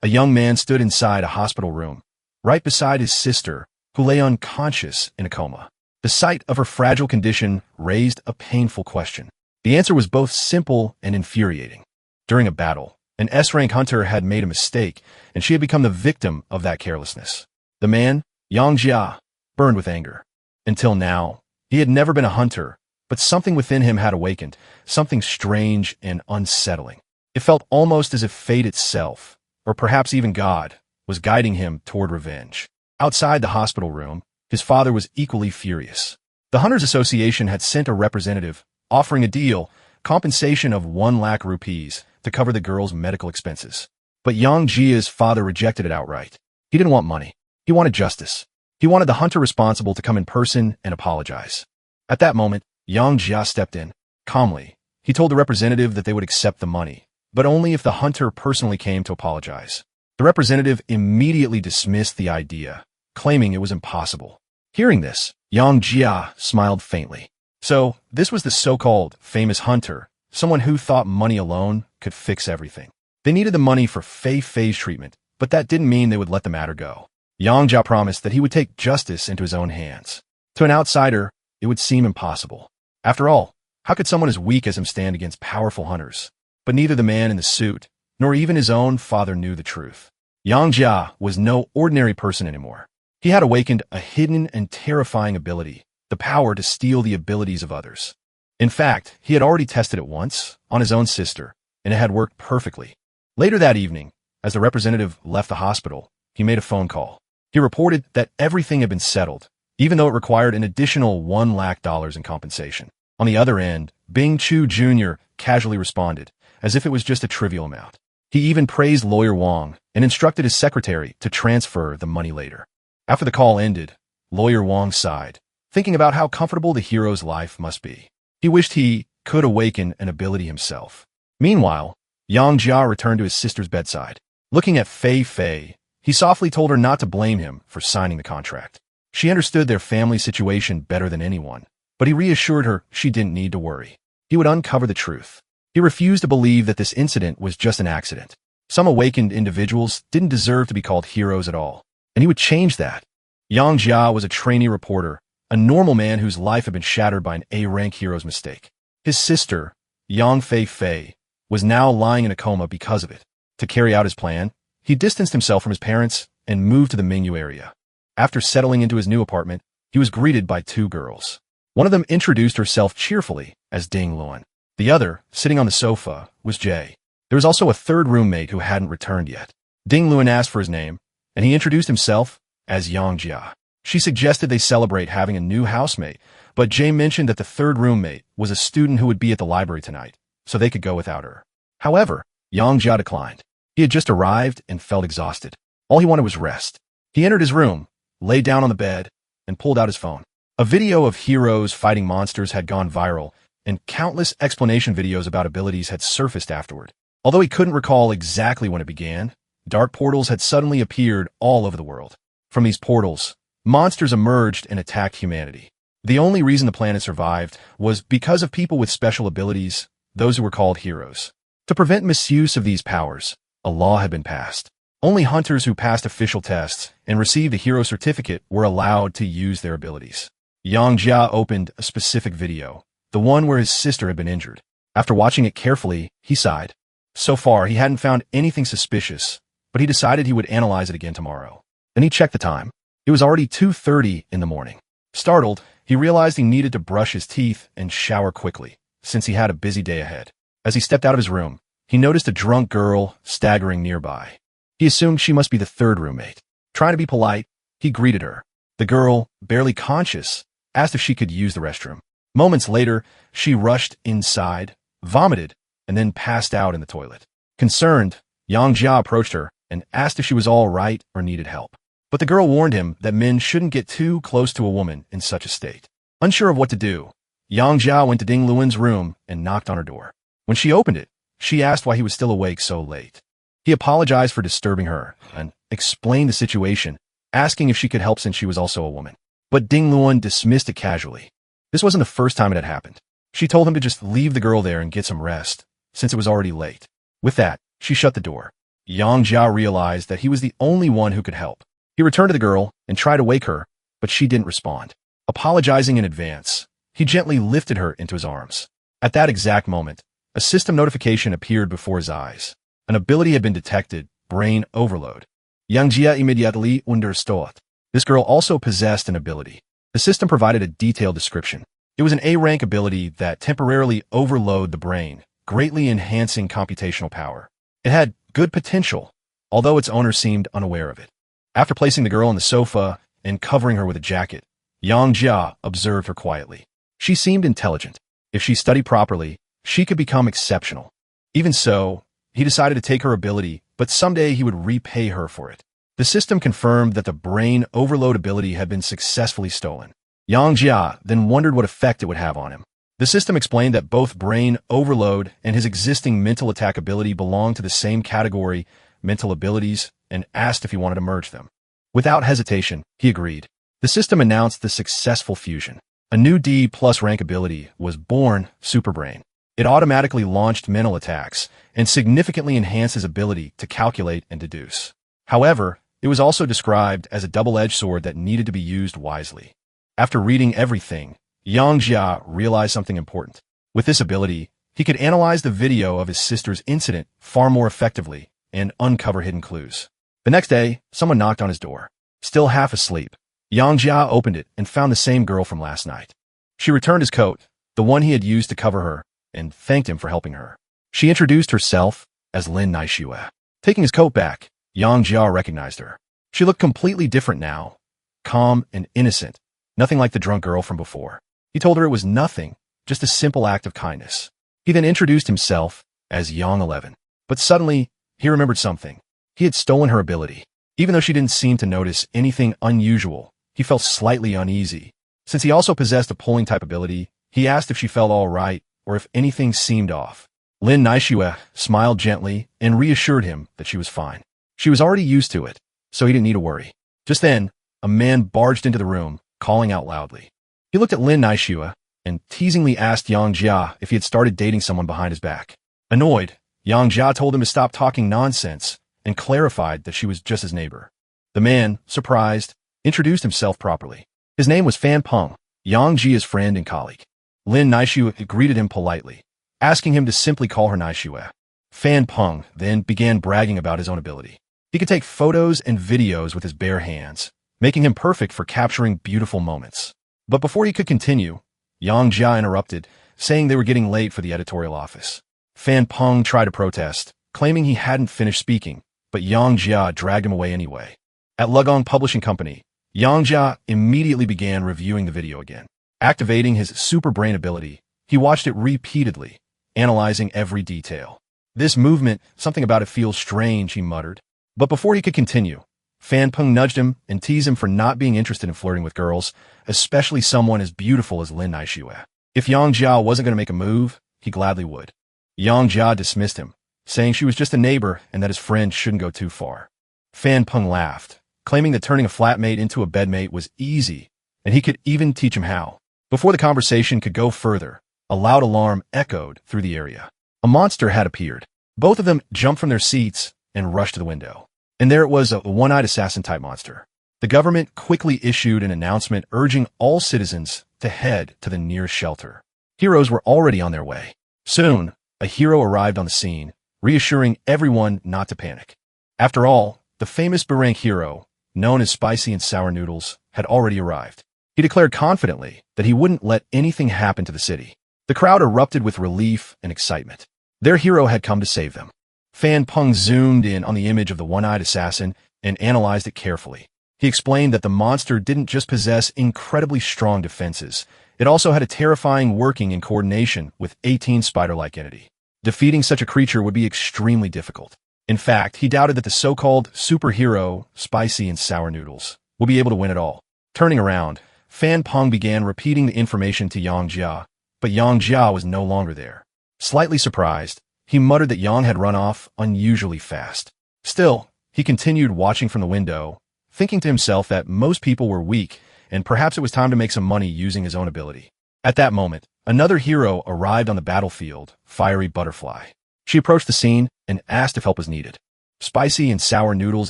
A young man stood inside a hospital room, right beside his sister, who lay unconscious in a coma. The sight of her fragile condition raised a painful question. The answer was both simple and infuriating. During a battle, an S-rank hunter had made a mistake, and she had become the victim of that carelessness. The man, Yang Jia, burned with anger. Until now, he had never been a hunter, but something within him had awakened, something strange and unsettling. It felt almost as if fate itself, or perhaps even God, was guiding him toward revenge. Outside the hospital room, his father was equally furious. The Hunters Association had sent a representative, offering a deal, compensation of 1 lakh rupees, to cover the girl's medical expenses. But Yang Jia's father rejected it outright. He didn't want money. He wanted justice. He wanted the hunter responsible to come in person and apologize. At that moment, Yang Jia stepped in. Calmly, he told the representative that they would accept the money, but only if the hunter personally came to apologize. The representative immediately dismissed the idea, claiming it was impossible. Hearing this, Yang Jia smiled faintly. So, this was the so-called famous hunter, someone who thought money alone could fix everything. They needed the money for Fei Fei's treatment, but that didn't mean they would let the matter go. Yang Jia promised that he would take justice into his own hands. To an outsider, it would seem impossible. After all, how could someone as weak as him stand against powerful hunters? But neither the man in the suit, nor even his own father knew the truth. Yang Jia was no ordinary person anymore. He had awakened a hidden and terrifying ability, the power to steal the abilities of others. In fact, he had already tested it once, on his own sister, and it had worked perfectly. Later that evening, as the representative left the hospital, he made a phone call. He reported that everything had been settled, even though it required an additional $1 lakh in compensation. On the other end, Bing Chu Jr. casually responded, as if it was just a trivial amount. He even praised Lawyer Wang and instructed his secretary to transfer the money later. After the call ended, Lawyer Wang sighed, thinking about how comfortable the hero's life must be. He wished he could awaken an ability himself. Meanwhile, Yang Jia returned to his sister's bedside. Looking at Fei Fei, he softly told her not to blame him for signing the contract. She understood their family situation better than anyone, but he reassured her she didn't need to worry. He would uncover the truth. He refused to believe that this incident was just an accident. Some awakened individuals didn't deserve to be called heroes at all, and he would change that. Yang Jia was a trainee reporter, a normal man whose life had been shattered by an A-rank hero's mistake. His sister, Yang Fei Fei, was now lying in a coma because of it. To carry out his plan, he distanced himself from his parents and moved to the Mingyu area. After settling into his new apartment, he was greeted by 2 girls. One of them introduced herself cheerfully as Ding Luan. The other, sitting on the sofa, was Jay. There was also a 3rd roommate who hadn't returned yet. Ding Luan asked for his name, and he introduced himself as Yang Jia. She suggested they celebrate having a new housemate, but Jay mentioned that the 3rd roommate was a student who would be at the library tonight, so they could go without her. However, Yang Jia declined. He had just arrived and felt exhausted. All he wanted was rest. He entered his room, lay down on the bed, and pulled out his phone. A video of heroes fighting monsters had gone viral, and countless explanation videos about abilities had surfaced afterward. Although he couldn't recall exactly when it began, dark portals had suddenly appeared all over the world. From these portals, monsters emerged and attacked humanity. The only reason the planet survived was because of people with special abilities, those who were called heroes. To prevent misuse of these powers, a law had been passed. Only hunters who passed official tests and received a hero certificate were allowed to use their abilities. Yang Jia opened a specific video, the one where his sister had been injured. After watching it carefully, he sighed. So far, he hadn't found anything suspicious, but he decided he would analyze it again tomorrow. Then he checked the time. It was already 2:30 in the morning. Startled, he realized he needed to brush his teeth and shower quickly, since he had a busy day ahead. As he stepped out of his room, he noticed a drunk girl staggering nearby. He assumed she must be the 3rd roommate. Trying to be polite, he greeted her. The girl, barely conscious, asked if she could use the restroom. Moments later, she rushed inside, vomited, and then passed out in the toilet. Concerned, Yang Jia approached her and asked if she was all right or needed help. But the girl warned him that men shouldn't get too close to a woman in such a state. Unsure of what to do, Yang Jia went to Ding Luan's room and knocked on her door. When she opened it, she asked why he was still awake so late. He apologized for disturbing her and explained the situation, asking if she could help since she was also a woman. But Ding Luan dismissed it casually. This wasn't the first time it had happened. She told him to just leave the girl there and get some rest, since it was already late. With that, she shut the door. Yang Jia realized that he was the only one who could help. He returned to the girl and tried to wake her, but she didn't respond. Apologizing in advance, he gently lifted her into his arms. At that exact moment, a system notification appeared before his eyes. An ability had been detected, brain overload. Yang Jia immediately understood. This girl also possessed an ability. The system provided a detailed description. It was an A-rank ability that temporarily overloaded the brain, greatly enhancing computational power. It had good potential, although its owner seemed unaware of it. After placing the girl on the sofa and covering her with a jacket, Yang Jia observed her quietly. She seemed intelligent. If she studied properly, she could become exceptional. Even so, he decided to take her ability, but someday he would repay her for it. The system confirmed that the brain overload ability had been successfully stolen. Yang Jia then wondered what effect it would have on him. The system explained that both brain overload and his existing mental attack ability belonged to the same category, mental abilities, and asked if he wanted to merge them. Without hesitation, he agreed. The system announced the successful fusion. A new D+ rank ability was born, Superbrain. It automatically launched mental attacks and significantly enhanced his ability to calculate and deduce. However, it was also described as a double-edged sword that needed to be used wisely. After reading everything, Yang Jia realized something important. With this ability, he could analyze the video of his sister's incident far more effectively and uncover hidden clues. The next day, someone knocked on his door. Still half asleep, Yang Jia opened it and found the same girl from last night. She returned his coat, the one he had used to cover her, and thanked him for helping her. She introduced herself as Lin Naishue. Taking his coat back, Yang Jia recognized her. She looked completely different now, calm and innocent, nothing like the drunk girl from before. He told her it was nothing, just a simple act of kindness. He then introduced himself as Yang 11. But suddenly, he remembered something. He had stolen her ability. Even though she didn't seem to notice anything unusual, he felt slightly uneasy. Since he also possessed a pulling type ability, he asked if she felt all right or if anything seemed off. Lin Naishue smiled gently and reassured him that she was fine. She was already used to it, so he didn't need to worry. Just then, a man barged into the room, calling out loudly. He looked at Lin Naishue and teasingly asked Yang Jia if he had started dating someone behind his back. Annoyed, Yang Jia told him to stop talking nonsense and clarified that she was just his neighbor. The man, surprised, introduced himself properly. His name was Fan Peng, Yang Jia's friend and colleague. Lin Naishue greeted him politely, asking him to simply call her Naishue. Fan Peng then began bragging about his own ability. He could take photos and videos with his bare hands, making him perfect for capturing beautiful moments. But before he could continue, Yang Jia interrupted, saying they were getting late for the editorial office. Fan Peng tried to protest, claiming he hadn't finished speaking, but Yang Jia dragged him away anyway. At Lugong Publishing Company, Yang Jia immediately began reviewing the video again. Activating his super brain ability, he watched it repeatedly, analyzing every detail. This movement, something about it feels strange, he muttered. But before he could continue, Fan Peng nudged him and teased him for not being interested in flirting with girls, especially someone as beautiful as Lin Naishue. If Yang Jia wasn't going to make a move, he gladly would. Yang Jia dismissed him, saying she was just a neighbor and that his friend shouldn't go too far. Fan Peng laughed, claiming that turning a flatmate into a bedmate was easy, and he could even teach him how. Before the conversation could go further, a loud alarm echoed through the area. A monster had appeared. Both of them jumped from their seats and rushed to the window. And there it was, a one-eyed assassin-type monster. The government quickly issued an announcement urging all citizens to head to the nearest shelter. Heroes were already on their way. Soon, a hero arrived on the scene, reassuring everyone not to panic. After all, the famous B-rank hero, known as Spicy and Sour Noodles, had already arrived. He declared confidently that he wouldn't let anything happen to the city. The crowd erupted with relief and excitement. Their hero had come to save them. Fan Peng zoomed in on the image of the one-eyed assassin and analyzed it carefully. He explained that the monster didn't just possess incredibly strong defenses, it also had a terrifying working in coordination with 18 spider-like entity. Defeating such a creature would be extremely difficult. In fact, he doubted that the so-called superhero, Spicy and Sour Noodles, would be able to win it all. Turning around, Fan Peng began repeating the information to Yang Jia, but Yang Jia was no longer there. Slightly surprised, he muttered that Yang had run off unusually fast. Still, he continued watching from the window, thinking to himself that most people were weak and perhaps it was time to make some money using his own ability. At that moment, another hero arrived on the battlefield, Fiery Butterfly. She approached the scene and asked if help was needed. Spicy and Sour Noodles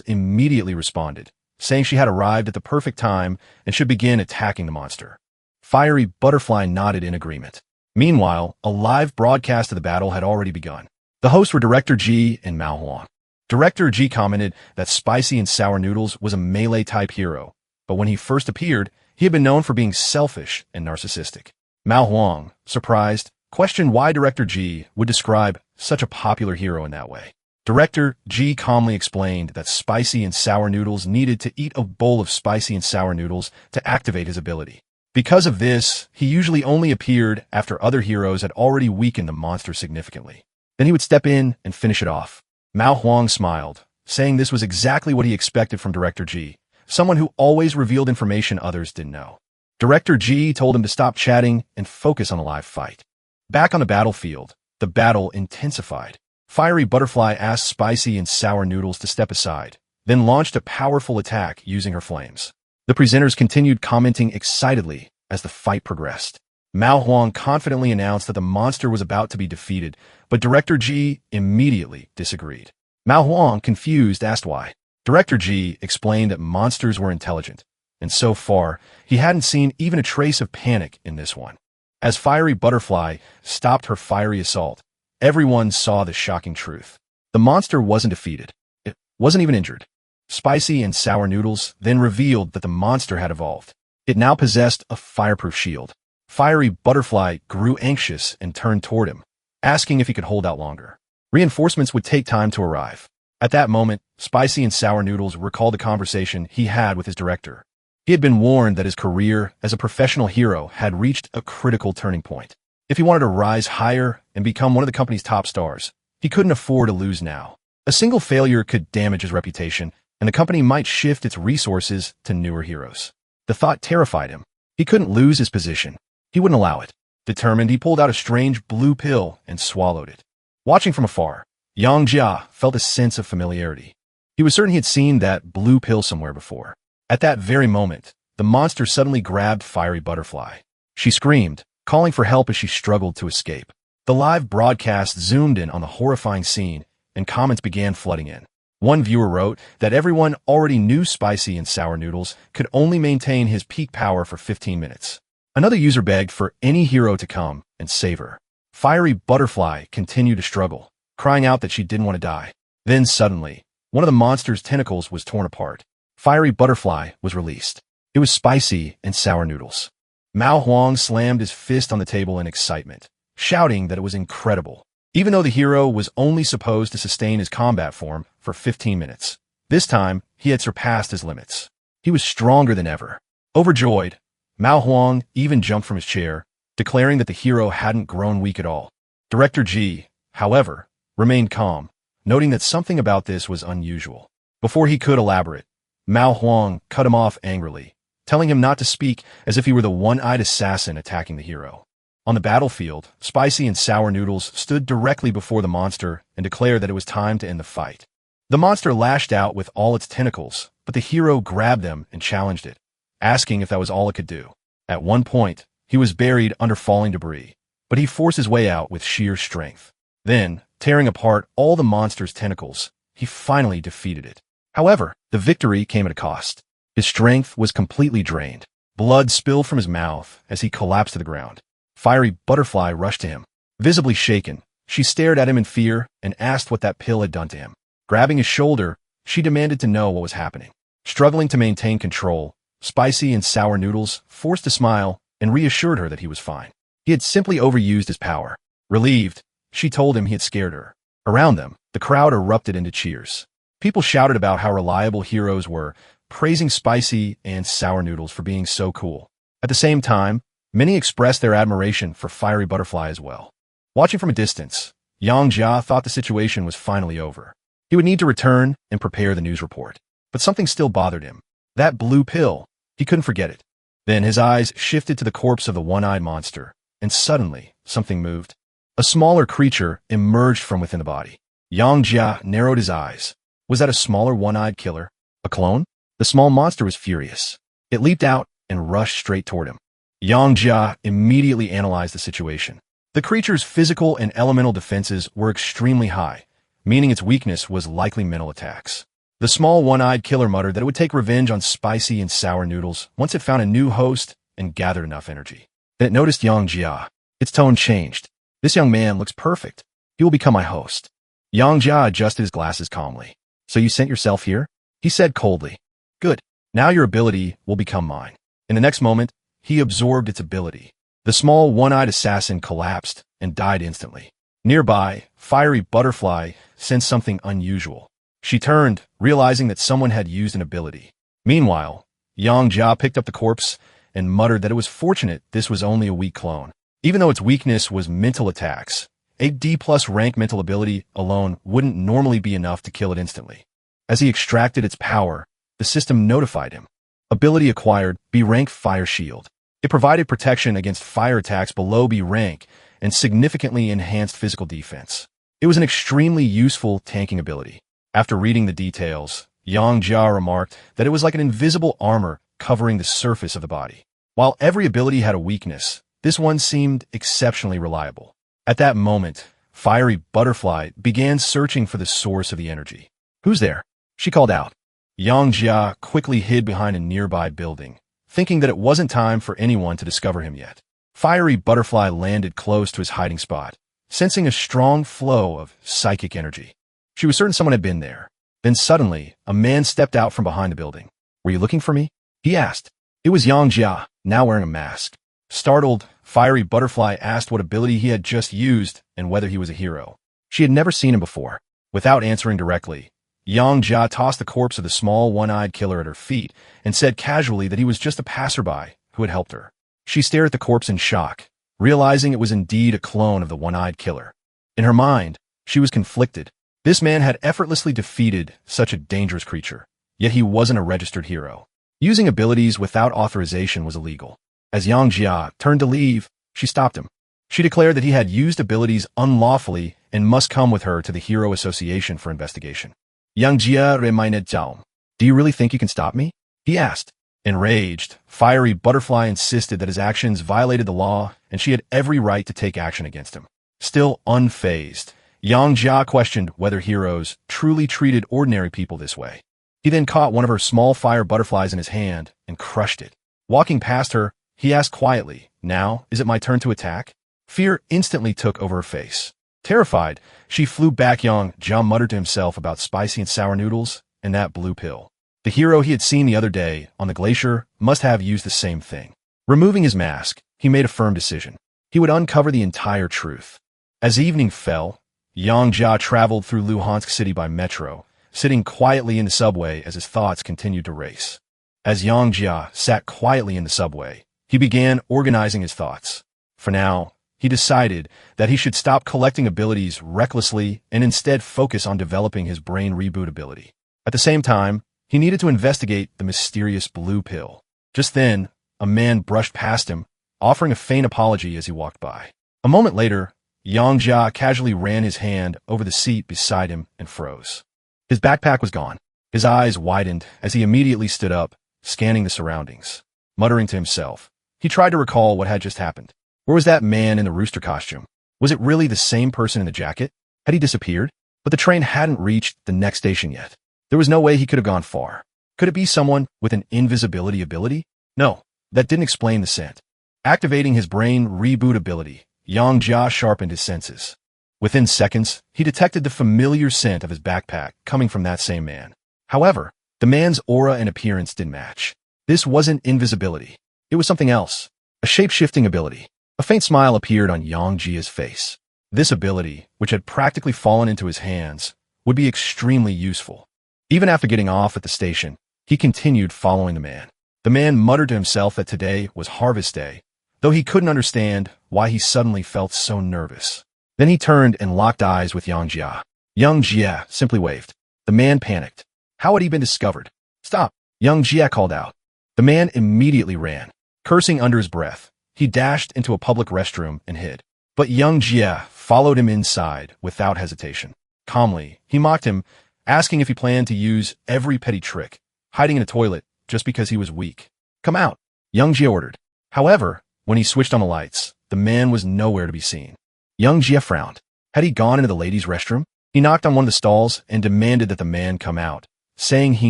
immediately responded, saying she had arrived at the perfect time and should begin attacking the monster. Fiery Butterfly nodded in agreement. Meanwhile, a live broadcast of the battle had already begun. The hosts were Director G and Mao Huang. Director G commented that Spicy and Sour Noodles was a melee-type hero, but when he first appeared, he had been known for being selfish and narcissistic. Mao Huang, surprised, questioned why Director G would describe such a popular hero in that way. Director G calmly explained that Spicy and Sour Noodles needed to eat a bowl of Spicy and Sour Noodles to activate his ability. Because of this, he usually only appeared after other heroes had already weakened the monster significantly. Then he would step in and finish it off. Mao Huang smiled, saying this was exactly what he expected from Director G, someone who always revealed information others didn't know. Director G told him to stop chatting and focus on a live fight. Back on the battlefield, the battle intensified. Fiery Butterfly asked Spicy and Sour Noodles to step aside, then launched a powerful attack using her flames. The presenters continued commenting excitedly as the fight progressed. Mao Huang confidently announced that the monster was about to be defeated, but Director G immediately disagreed. Mao Huang, confused, asked why. Director G explained that monsters were intelligent, and so far, he hadn't seen even a trace of panic in this one. As Fiery Butterfly stopped her fiery assault, everyone saw the shocking truth. The monster wasn't defeated. It wasn't even injured. Spicy and Sour Noodles then revealed that the monster had evolved. It now possessed a fireproof shield. Fiery Butterfly grew anxious and turned toward him, asking if he could hold out longer. Reinforcements would take time to arrive. At that moment, Spicy and Sour Noodles recalled the conversation he had with his director. He had been warned that his career as a professional hero had reached a critical turning point. If he wanted to rise higher and become one of the company's top stars, he couldn't afford to lose now. A single failure could damage his reputation, and the company might shift its resources to newer heroes. The thought terrified him. He couldn't lose his position. He wouldn't allow it. Determined, he pulled out a strange blue pill and swallowed it. Watching from afar, Yang Jia felt a sense of familiarity. He was certain he had seen that blue pill somewhere before. At that very moment, the monster suddenly grabbed Fiery Butterfly. She screamed, calling for help as she struggled to escape. The live broadcast zoomed in on the horrifying scene, and comments began flooding in. One viewer wrote that everyone already knew Spicy and Sour Noodles could only maintain his peak power for 15 minutes. Another user begged for any hero to come and save her. Fiery Butterfly continued to struggle, crying out that she didn't want to die. Then suddenly, one of the monster's tentacles was torn apart. Fiery Butterfly was released. It was Spicy and Sour Noodles. Mao Huang slammed his fist on the table in excitement, shouting that it was incredible. Even though the hero was only supposed to sustain his combat form for 15 minutes, this time he had surpassed his limits. He was stronger than ever. Overjoyed, Mao Huang even jumped from his chair, declaring that the hero hadn't grown weak at all. Director G, however, remained calm, noting that something about this was unusual. Before he could elaborate, Mao Huang cut him off angrily, telling him not to speak as if he were the one-eyed assassin attacking the hero. On the battlefield, Spicy and Sour Noodles stood directly before the monster and declared that it was time to end the fight. The monster lashed out with all its tentacles, but the hero grabbed them and challenged it, asking if that was all it could do. At one point, he was buried under falling debris, but he forced his way out with sheer strength. Then, tearing apart all the monster's tentacles, he finally defeated it. However, the victory came at a cost. His strength was completely drained. Blood spilled from his mouth as he collapsed to the ground. Fiery Butterfly rushed to him. Visibly shaken, she stared at him in fear and asked what that pill had done to him. Grabbing his shoulder, she demanded to know what was happening. Struggling to maintain control, Spicy and Sour Noodles forced a smile and reassured her that he was fine. He had simply overused his power. Relieved, she told him he had scared her. Around them, the crowd erupted into cheers. People shouted about how reliable heroes were, praising Spicy and Sour Noodles for being so cool. At the same time, many expressed their admiration for Fiery Butterfly as well. Watching from a distance, Yang Jia thought the situation was finally over. He would need to return and prepare the news report. But something still bothered him. That blue pill. He couldn't forget it. Then his eyes shifted to the corpse of the one-eyed monster, and suddenly, something moved. A smaller creature emerged from within the body. Yang Jia narrowed his eyes. Was that a smaller one-eyed killer? A clone? The small monster was furious. It leaped out and rushed straight toward him. Yang Jia immediately analyzed the situation. The creature's physical and elemental defenses were extremely high, meaning its weakness was likely mental attacks. The small one-eyed killer muttered that it would take revenge on spicy and sour noodles once it found a new host and gathered enough energy. Then it noticed Yang Jia. Its tone changed. This young man looks perfect. He will become my host. Yang Jia adjusted his glasses calmly. So you sent yourself here? He said coldly. Good. Now your ability will become mine. In the next moment, he absorbed its ability. The small one-eyed assassin collapsed and died instantly. Nearby, Fiery Butterfly sensed something unusual. She turned, realizing that someone had used an ability. Meanwhile, Yang Jia picked up the corpse and muttered that it was fortunate this was only a weak clone. Even though its weakness was mental attacks, a D+ rank mental ability alone wouldn't normally be enough to kill it instantly. As he extracted its power, the system notified him. Ability acquired, B rank Fire Shield. It provided protection against fire attacks below B rank and significantly enhanced physical defense. It was an extremely useful tanking ability. After reading the details, Yang Jia remarked that it was like an invisible armor covering the surface of the body. While every ability had a weakness, this one seemed exceptionally reliable. At that moment, Fiery Butterfly began searching for the source of the energy. Who's there? She called out. Yang Jia quickly hid behind a nearby building, thinking that it wasn't time for anyone to discover him yet. Fiery Butterfly landed close to his hiding spot, sensing a strong flow of psychic energy. She was certain someone had been there. Then suddenly, a man stepped out from behind the building. Were you looking for me? He asked. It was Yang Jia, now wearing a mask. Startled, Fiery Butterfly asked what ability he had just used and whether he was a hero. She had never seen him before. Without answering directly, Yang Jia tossed the corpse of the small one-eyed killer at her feet and said casually that he was just a passerby who had helped her. She stared at the corpse in shock, realizing it was indeed a clone of the one-eyed killer. In her mind, she was conflicted. This man had effortlessly defeated such a dangerous creature, yet he wasn't a registered hero. Using abilities without authorization was illegal. As Yang Jia turned to leave, she stopped him. She declared that he had used abilities unlawfully and must come with her to the Hero Association for investigation. Yang Jia reminded Zhao. Do you really think you can stop me? He asked. Enraged, Fiery Butterfly insisted that his actions violated the law and she had every right to take action against him. Still unfazed, Yang Jia questioned whether heroes truly treated ordinary people this way. He then caught one of her small fire butterflies in his hand and crushed it. Walking past her, he asked quietly, Now, is it my turn to attack? Fear instantly took over her face. Terrified, she flew back. Yang Jia muttered to himself about spicy and sour noodles and that blue pill. The hero he had seen the other day on the glacier must have used the same thing. Removing his mask, he made a firm decision. He would uncover the entire truth. As evening fell, Yang Jia traveled through Luhansk City by metro, sitting quietly in the subway as his thoughts continued to race. As Yang Jia sat quietly in the subway, he began organizing his thoughts. For now, he decided that he should stop collecting abilities recklessly and instead focus on developing his brain reboot ability. At the same time, he needed to investigate the mysterious blue pill. Just then, a man brushed past him, offering a faint apology as he walked by. A moment later, Yang Jia casually ran his hand over the seat beside him and froze. His backpack was gone. His eyes widened as he immediately stood up, scanning the surroundings. Muttering to himself, he tried to recall what had just happened. Where was that man in the rooster costume? Was it really the same person in the jacket? Had he disappeared? But the train hadn't reached the next station yet. There was no way he could have gone far. Could it be someone with an invisibility ability? No, that didn't explain the scent. Activating his brain reboot ability, Yang Jia sharpened his senses. Within seconds, he detected the familiar scent of his backpack coming from that same man. However, the man's aura and appearance didn't match. This wasn't invisibility. It was something else. A shape-shifting ability. A faint smile appeared on Yang Jia's face. This ability, which had practically fallen into his hands, would be extremely useful. Even after getting off at the station, he continued following the man. The man muttered to himself that today was harvest day, though he couldn't understand why he suddenly felt so nervous. Then he turned and locked eyes with Yang Jia. Yang Jia simply waved. The man panicked. How had he been discovered? Stop! Yang Jia called out. The man immediately ran. Cursing under his breath, he dashed into a public restroom and hid. But Yang Jia followed him inside without hesitation. Calmly, he mocked him, asking if he planned to use every petty trick, hiding in a toilet just because he was weak. Come out, Yang Jia ordered. However, when he switched on the lights, the man was nowhere to be seen. Yang Jia frowned. Had he gone into the ladies' restroom? He knocked on one of the stalls and demanded that the man come out, saying he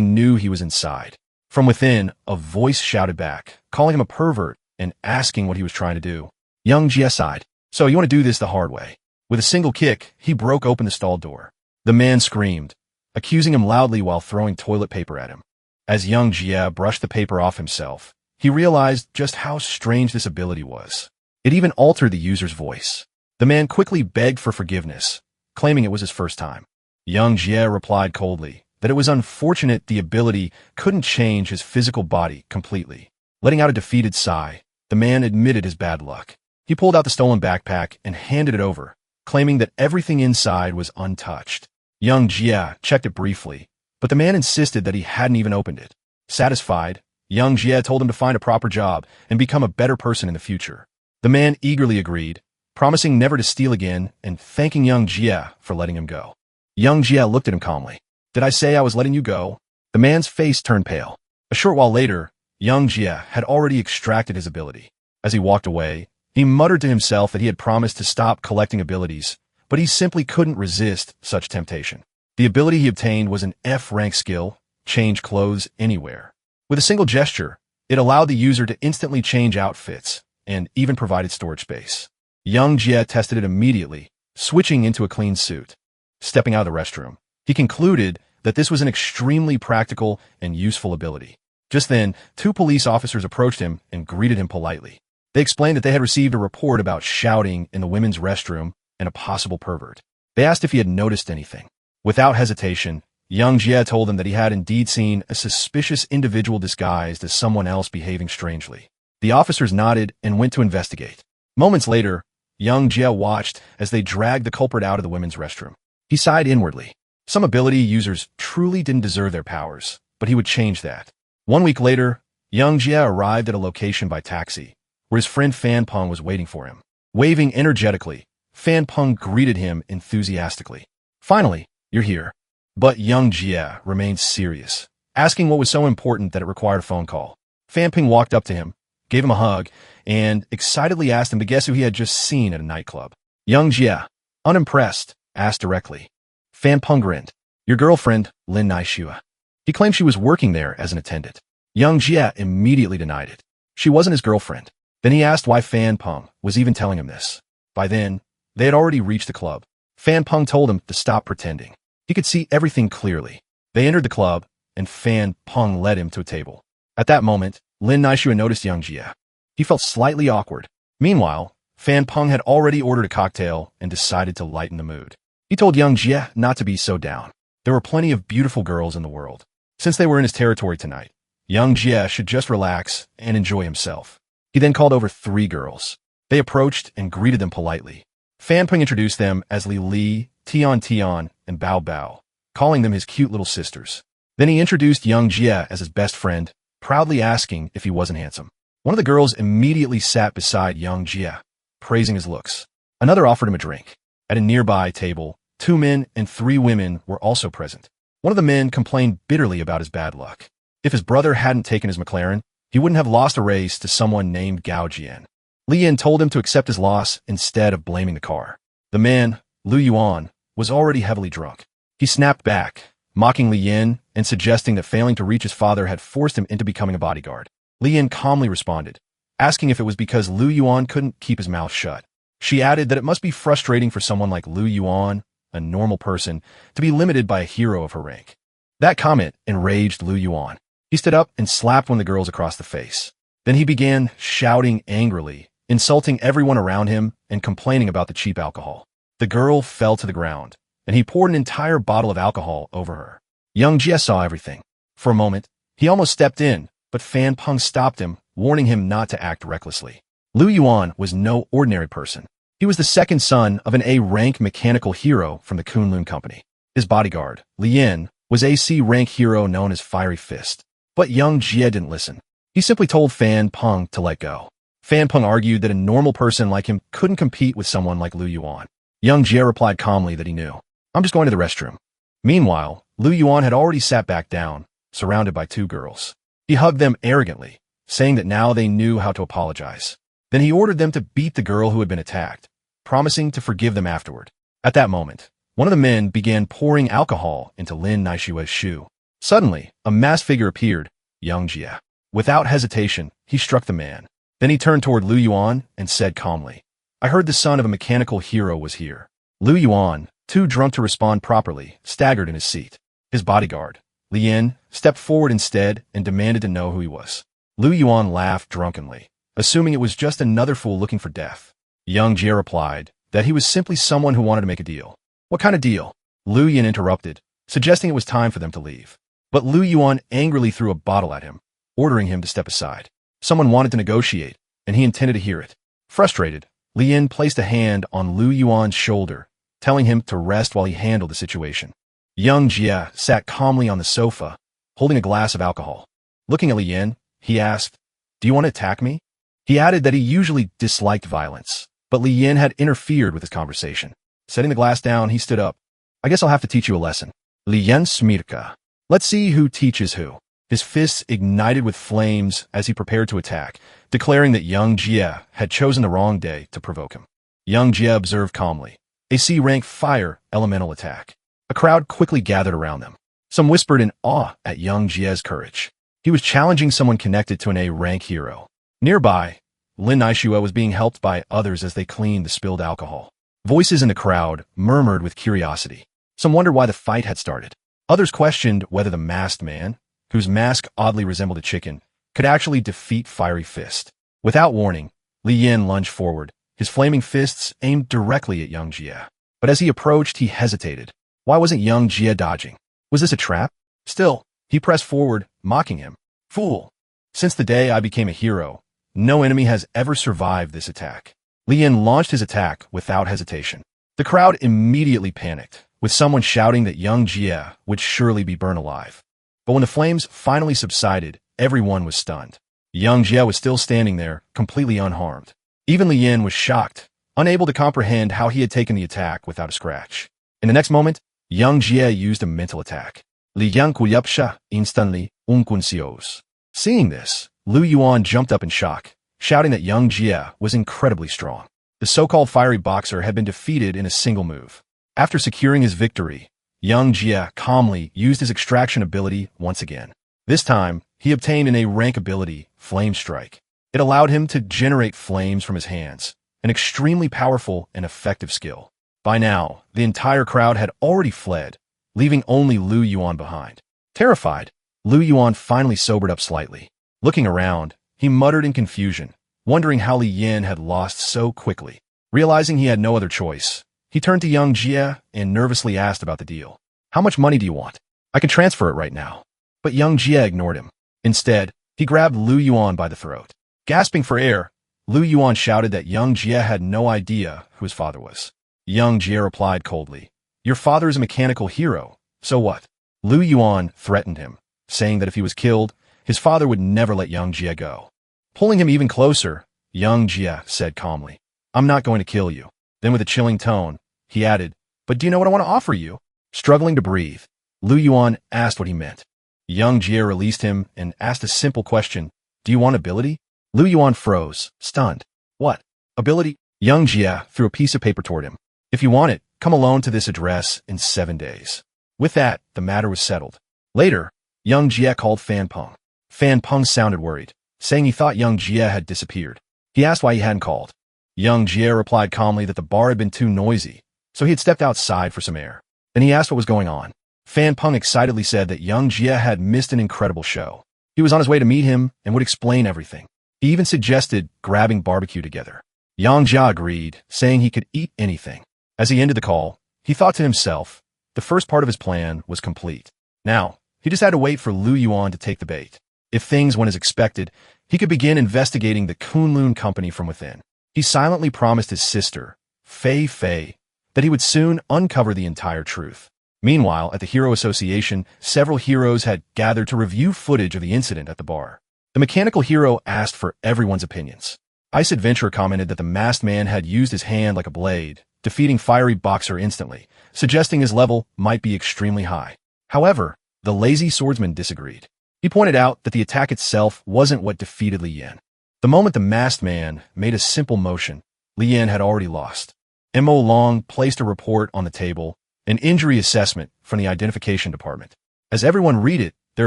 knew he was inside. From within, a voice shouted back, calling him a pervert and asking what he was trying to do. Young Jie sighed. So you want to do this the hard way. With a single kick, he broke open the stall door. The man screamed, accusing him loudly while throwing toilet paper at him. As young Jie brushed the paper off himself, he realized just how strange this ability was. It even altered the user's voice. The man quickly begged for forgiveness, claiming it was his first time. Young Jie replied coldly that it was unfortunate the ability couldn't change his physical body completely. Letting out a defeated sigh, the man admitted his bad luck. He pulled out the stolen backpack and handed it over, claiming that everything inside was untouched. Young Jie checked it briefly, but the man insisted that he hadn't even opened it. Satisfied, young Jie told him to find a proper job and become a better person in the future. The man eagerly agreed, promising never to steal again and thanking young Jie for letting him go. Young Jie looked at him calmly. Did I say I was letting you go? The man's face turned pale. A short while later, young Jie had already extracted his ability. As he walked away, he muttered to himself that he had promised to stop collecting abilities, but he simply couldn't resist such temptation. The ability he obtained was an F-rank skill, change clothes anywhere. With a single gesture, it allowed the user to instantly change outfits and even provided storage space. Young Jie tested it immediately, switching into a clean suit. Stepping out of the restroom, he concluded that this was an extremely practical and useful ability. Just then, 2 police officers approached him and greeted him politely. They explained that they had received a report about shouting in the women's restroom and a possible pervert. They asked if he had noticed anything. Without hesitation, young Jie told them that he had indeed seen a suspicious individual disguised as someone else behaving strangely. The officers nodded and went to investigate. Moments later, young Jie watched as they dragged the culprit out of the women's restroom. He sighed inwardly. Some ability users truly didn't deserve their powers, but he would change that. 1 week later, young Jie arrived at a location by taxi, where his friend Fan Peng was waiting for him. Waving energetically, Fan Peng greeted him enthusiastically. Finally, you're here. But young Jie remained serious, asking what was so important that it required a phone call. Fan Peng walked up to him, gave him a hug, and excitedly asked him to guess who he had just seen at a nightclub. Young Jie, unimpressed, asked directly. Fan Peng grinned. Your girlfriend, Lin Naishua. He claimed she was working there as an attendant. Young Jie immediately denied it. She wasn't his girlfriend. Then he asked why Fan Peng was even telling him this. By then, they had already reached the club. Fan Peng told him to stop pretending. He could see everything clearly. They entered the club, and Fan Peng led him to a table. At that moment, Lin Naishua noticed young Jie. He felt slightly awkward. Meanwhile, Fan Peng had already ordered a cocktail and decided to lighten the mood. He told young Jie not to be so down. There were plenty of beautiful girls in the world. Since they were in his territory tonight, young Jie should just relax and enjoy himself. He then called over 3 girls. They approached and greeted them politely. Fan Peng introduced them as Li Li, Tian Tian, and Bao Bao, calling them his cute little sisters. Then he introduced young Jie as his best friend, proudly asking if he wasn't handsome. One of the girls immediately sat beside young Jie, praising his looks. Another offered him a drink. At a nearby table, 2 men and 3 women were also present. One of the men complained bitterly about his bad luck. If his brother hadn't taken his McLaren, he wouldn't have lost a race to someone named Gao Jian. Li Yin told him to accept his loss instead of blaming the car. The man, Lu Yuan, was already heavily drunk. He snapped back, mocking Li Yin and suggesting that failing to reach his father had forced him into becoming a bodyguard. Li Yin calmly responded, asking if it was because Lu Yuan couldn't keep his mouth shut. She added that it must be frustrating for someone like Lu Yuan, a normal person, to be limited by a hero of her rank. That comment enraged Lu Yuan. He stood up and slapped one of the girls across the face. Then he began shouting angrily, insulting everyone around him and complaining about the cheap alcohol. The girl fell to the ground, and he poured an entire bottle of alcohol over her. Young Jie saw everything. For a moment, he almost stepped in, but Fan Peng stopped him, warning him not to act recklessly. Lu Yuan was no ordinary person. He was the second son of an A-rank mechanical hero from the Kunlun Company. His bodyguard, Li Yin, was a C-rank hero known as Fiery Fist. But young Jie didn't listen. He simply told Fan Peng to let go. Fan Peng argued that a normal person like him couldn't compete with someone like Lu Yuan. Young Jie replied calmly that he knew. I'm just going to the restroom. Meanwhile, Lu Yuan had already sat back down, surrounded by 2 girls. He hugged them arrogantly, saying that now they knew how to apologize. Then he ordered them to beat the girl who had been attacked, promising to forgive them afterward. At that moment, one of the men began pouring alcohol into Lin Naishue's shoe. Suddenly, a masked figure appeared, Young Jie. Without hesitation, he struck the man. Then he turned toward Lu Yuan and said calmly, "I heard the son of a mechanical hero was here." Lu Yuan, too drunk to respond properly, staggered in his seat. His bodyguard, Lien, stepped forward instead and demanded to know who he was. Lu Yuan laughed drunkenly, assuming it was just another fool looking for death. Young Jie replied that he was simply someone who wanted to make a deal. "What kind of deal?" Lu Yin interrupted, suggesting it was time for them to leave. But Lu Yuan angrily threw a bottle at him, ordering him to step aside. Someone wanted to negotiate, and he intended to hear it. Frustrated, Lien placed a hand on Lu Yuan's shoulder, telling him to rest while he handled the situation. Young Jie sat calmly on the sofa, holding a glass of alcohol. Looking at Lien, he asked, "Do you want to attack me?" He added that he usually disliked violence, but Lien had interfered with his conversation. Setting the glass down, he stood up. "I guess I'll have to teach you a lesson. Lien Smirka. Let's see who teaches who." His fists ignited with flames as he prepared to attack, declaring that Young Jie had chosen the wrong day to provoke him. Young Jie observed calmly. A C-rank fire elemental attack. A crowd quickly gathered around them. Some whispered in awe at Young Jie's courage. He was challenging someone connected to an A-rank hero. Nearby, Lin Naishue was being helped by others as they cleaned the spilled alcohol. Voices in the crowd murmured with curiosity. Some wondered why the fight had started. Others questioned whether the masked man, whose mask oddly resembled a chicken, could actually defeat Fiery Fist. Without warning, Li Yin lunged forward, his flaming fists aimed directly at Young Jie. But as he approached, he hesitated. Why wasn't Young Jie dodging? Was this a trap? Still, he pressed forward, mocking him. "Fool! Since the day I became a hero, no enemy has ever survived this attack." Li Yin launched his attack without hesitation. The crowd immediately panicked, with someone shouting that Young Jie would surely be burned alive. But when the flames finally subsided, everyone was stunned. Young Jie was still standing there, completely unharmed. Even Li Yin was shocked, unable to comprehend how he had taken the attack without a scratch. In the next moment, Young Jie used a mental attack. Li Yang Kuyapsha instantly unkunsios. Seeing this, Lu Yuan jumped up in shock, shouting that Young Jie was incredibly strong. The so-called fiery boxer had been defeated in a single move. After securing his victory, Young Jie calmly used his extraction ability once again. This time, he obtained an A-rank ability, Flame Strike. It allowed him to generate flames from his hands, an extremely powerful and effective skill. By now, the entire crowd had already fled, leaving only Lu Yuan behind. Terrified, Lu Yuan finally sobered up slightly. Looking around, he muttered in confusion, wondering how Li Yin had lost so quickly. Realizing he had no other choice, he turned to Young Jie and nervously asked about the deal. "How much money do you want? I can transfer it right now." But Young Jie ignored him. Instead, he grabbed Lu Yuan by the throat. Gasping for air, Lu Yuan shouted that Young Jie had no idea who his father was. Young Jie replied coldly, "Your father is a mechanical hero, so what?" Lu Yuan threatened him, saying that if he was killed, his father would never let Young Jie go. Pulling him even closer, Young Jie said calmly, "I'm not going to kill you." Then with a chilling tone, he added, "But do you know what I want to offer you?" Struggling to breathe, Lu Yuan asked what he meant. Young Jie released him and asked a simple question, "Do you want ability?" Lu Yuan froze, stunned. "What? Ability?" Young Jie threw a piece of paper toward him. "If you want it, come alone to this address in 7 days. With that, the matter was settled. Later, Young Jie called Fan Peng. Fan Peng sounded worried, saying he thought Young Jie had disappeared. He asked why he hadn't called. Young Jie replied calmly that the bar had been too noisy, so he had stepped outside for some air. Then he asked what was going on. Fan Peng excitedly said that Young Jie had missed an incredible show. He was on his way to meet him and would explain everything. He even suggested grabbing barbecue together. Young Jie agreed, saying he could eat anything. As he ended the call, he thought to himself, the first part of his plan was complete. Now, he just had to wait for Lu Yuan to take the bait. If things went as expected, he could begin investigating the Kunlun company from within. He silently promised his sister, Fei Fei, that he would soon uncover the entire truth. Meanwhile, at the Hero Association, several heroes had gathered to review footage of the incident at the bar. The mechanical hero asked for everyone's opinions. Ice Adventurer commented that the masked man had used his hand like a blade, defeating Fiery Boxer instantly, suggesting his level might be extremely high. However, the lazy swordsman disagreed. He pointed out that the attack itself wasn't what defeated Li Yin. The moment the masked man made a simple motion, Li Yin had already lost. Mo Long placed a report on the table, an injury assessment from the identification department. As everyone read it, their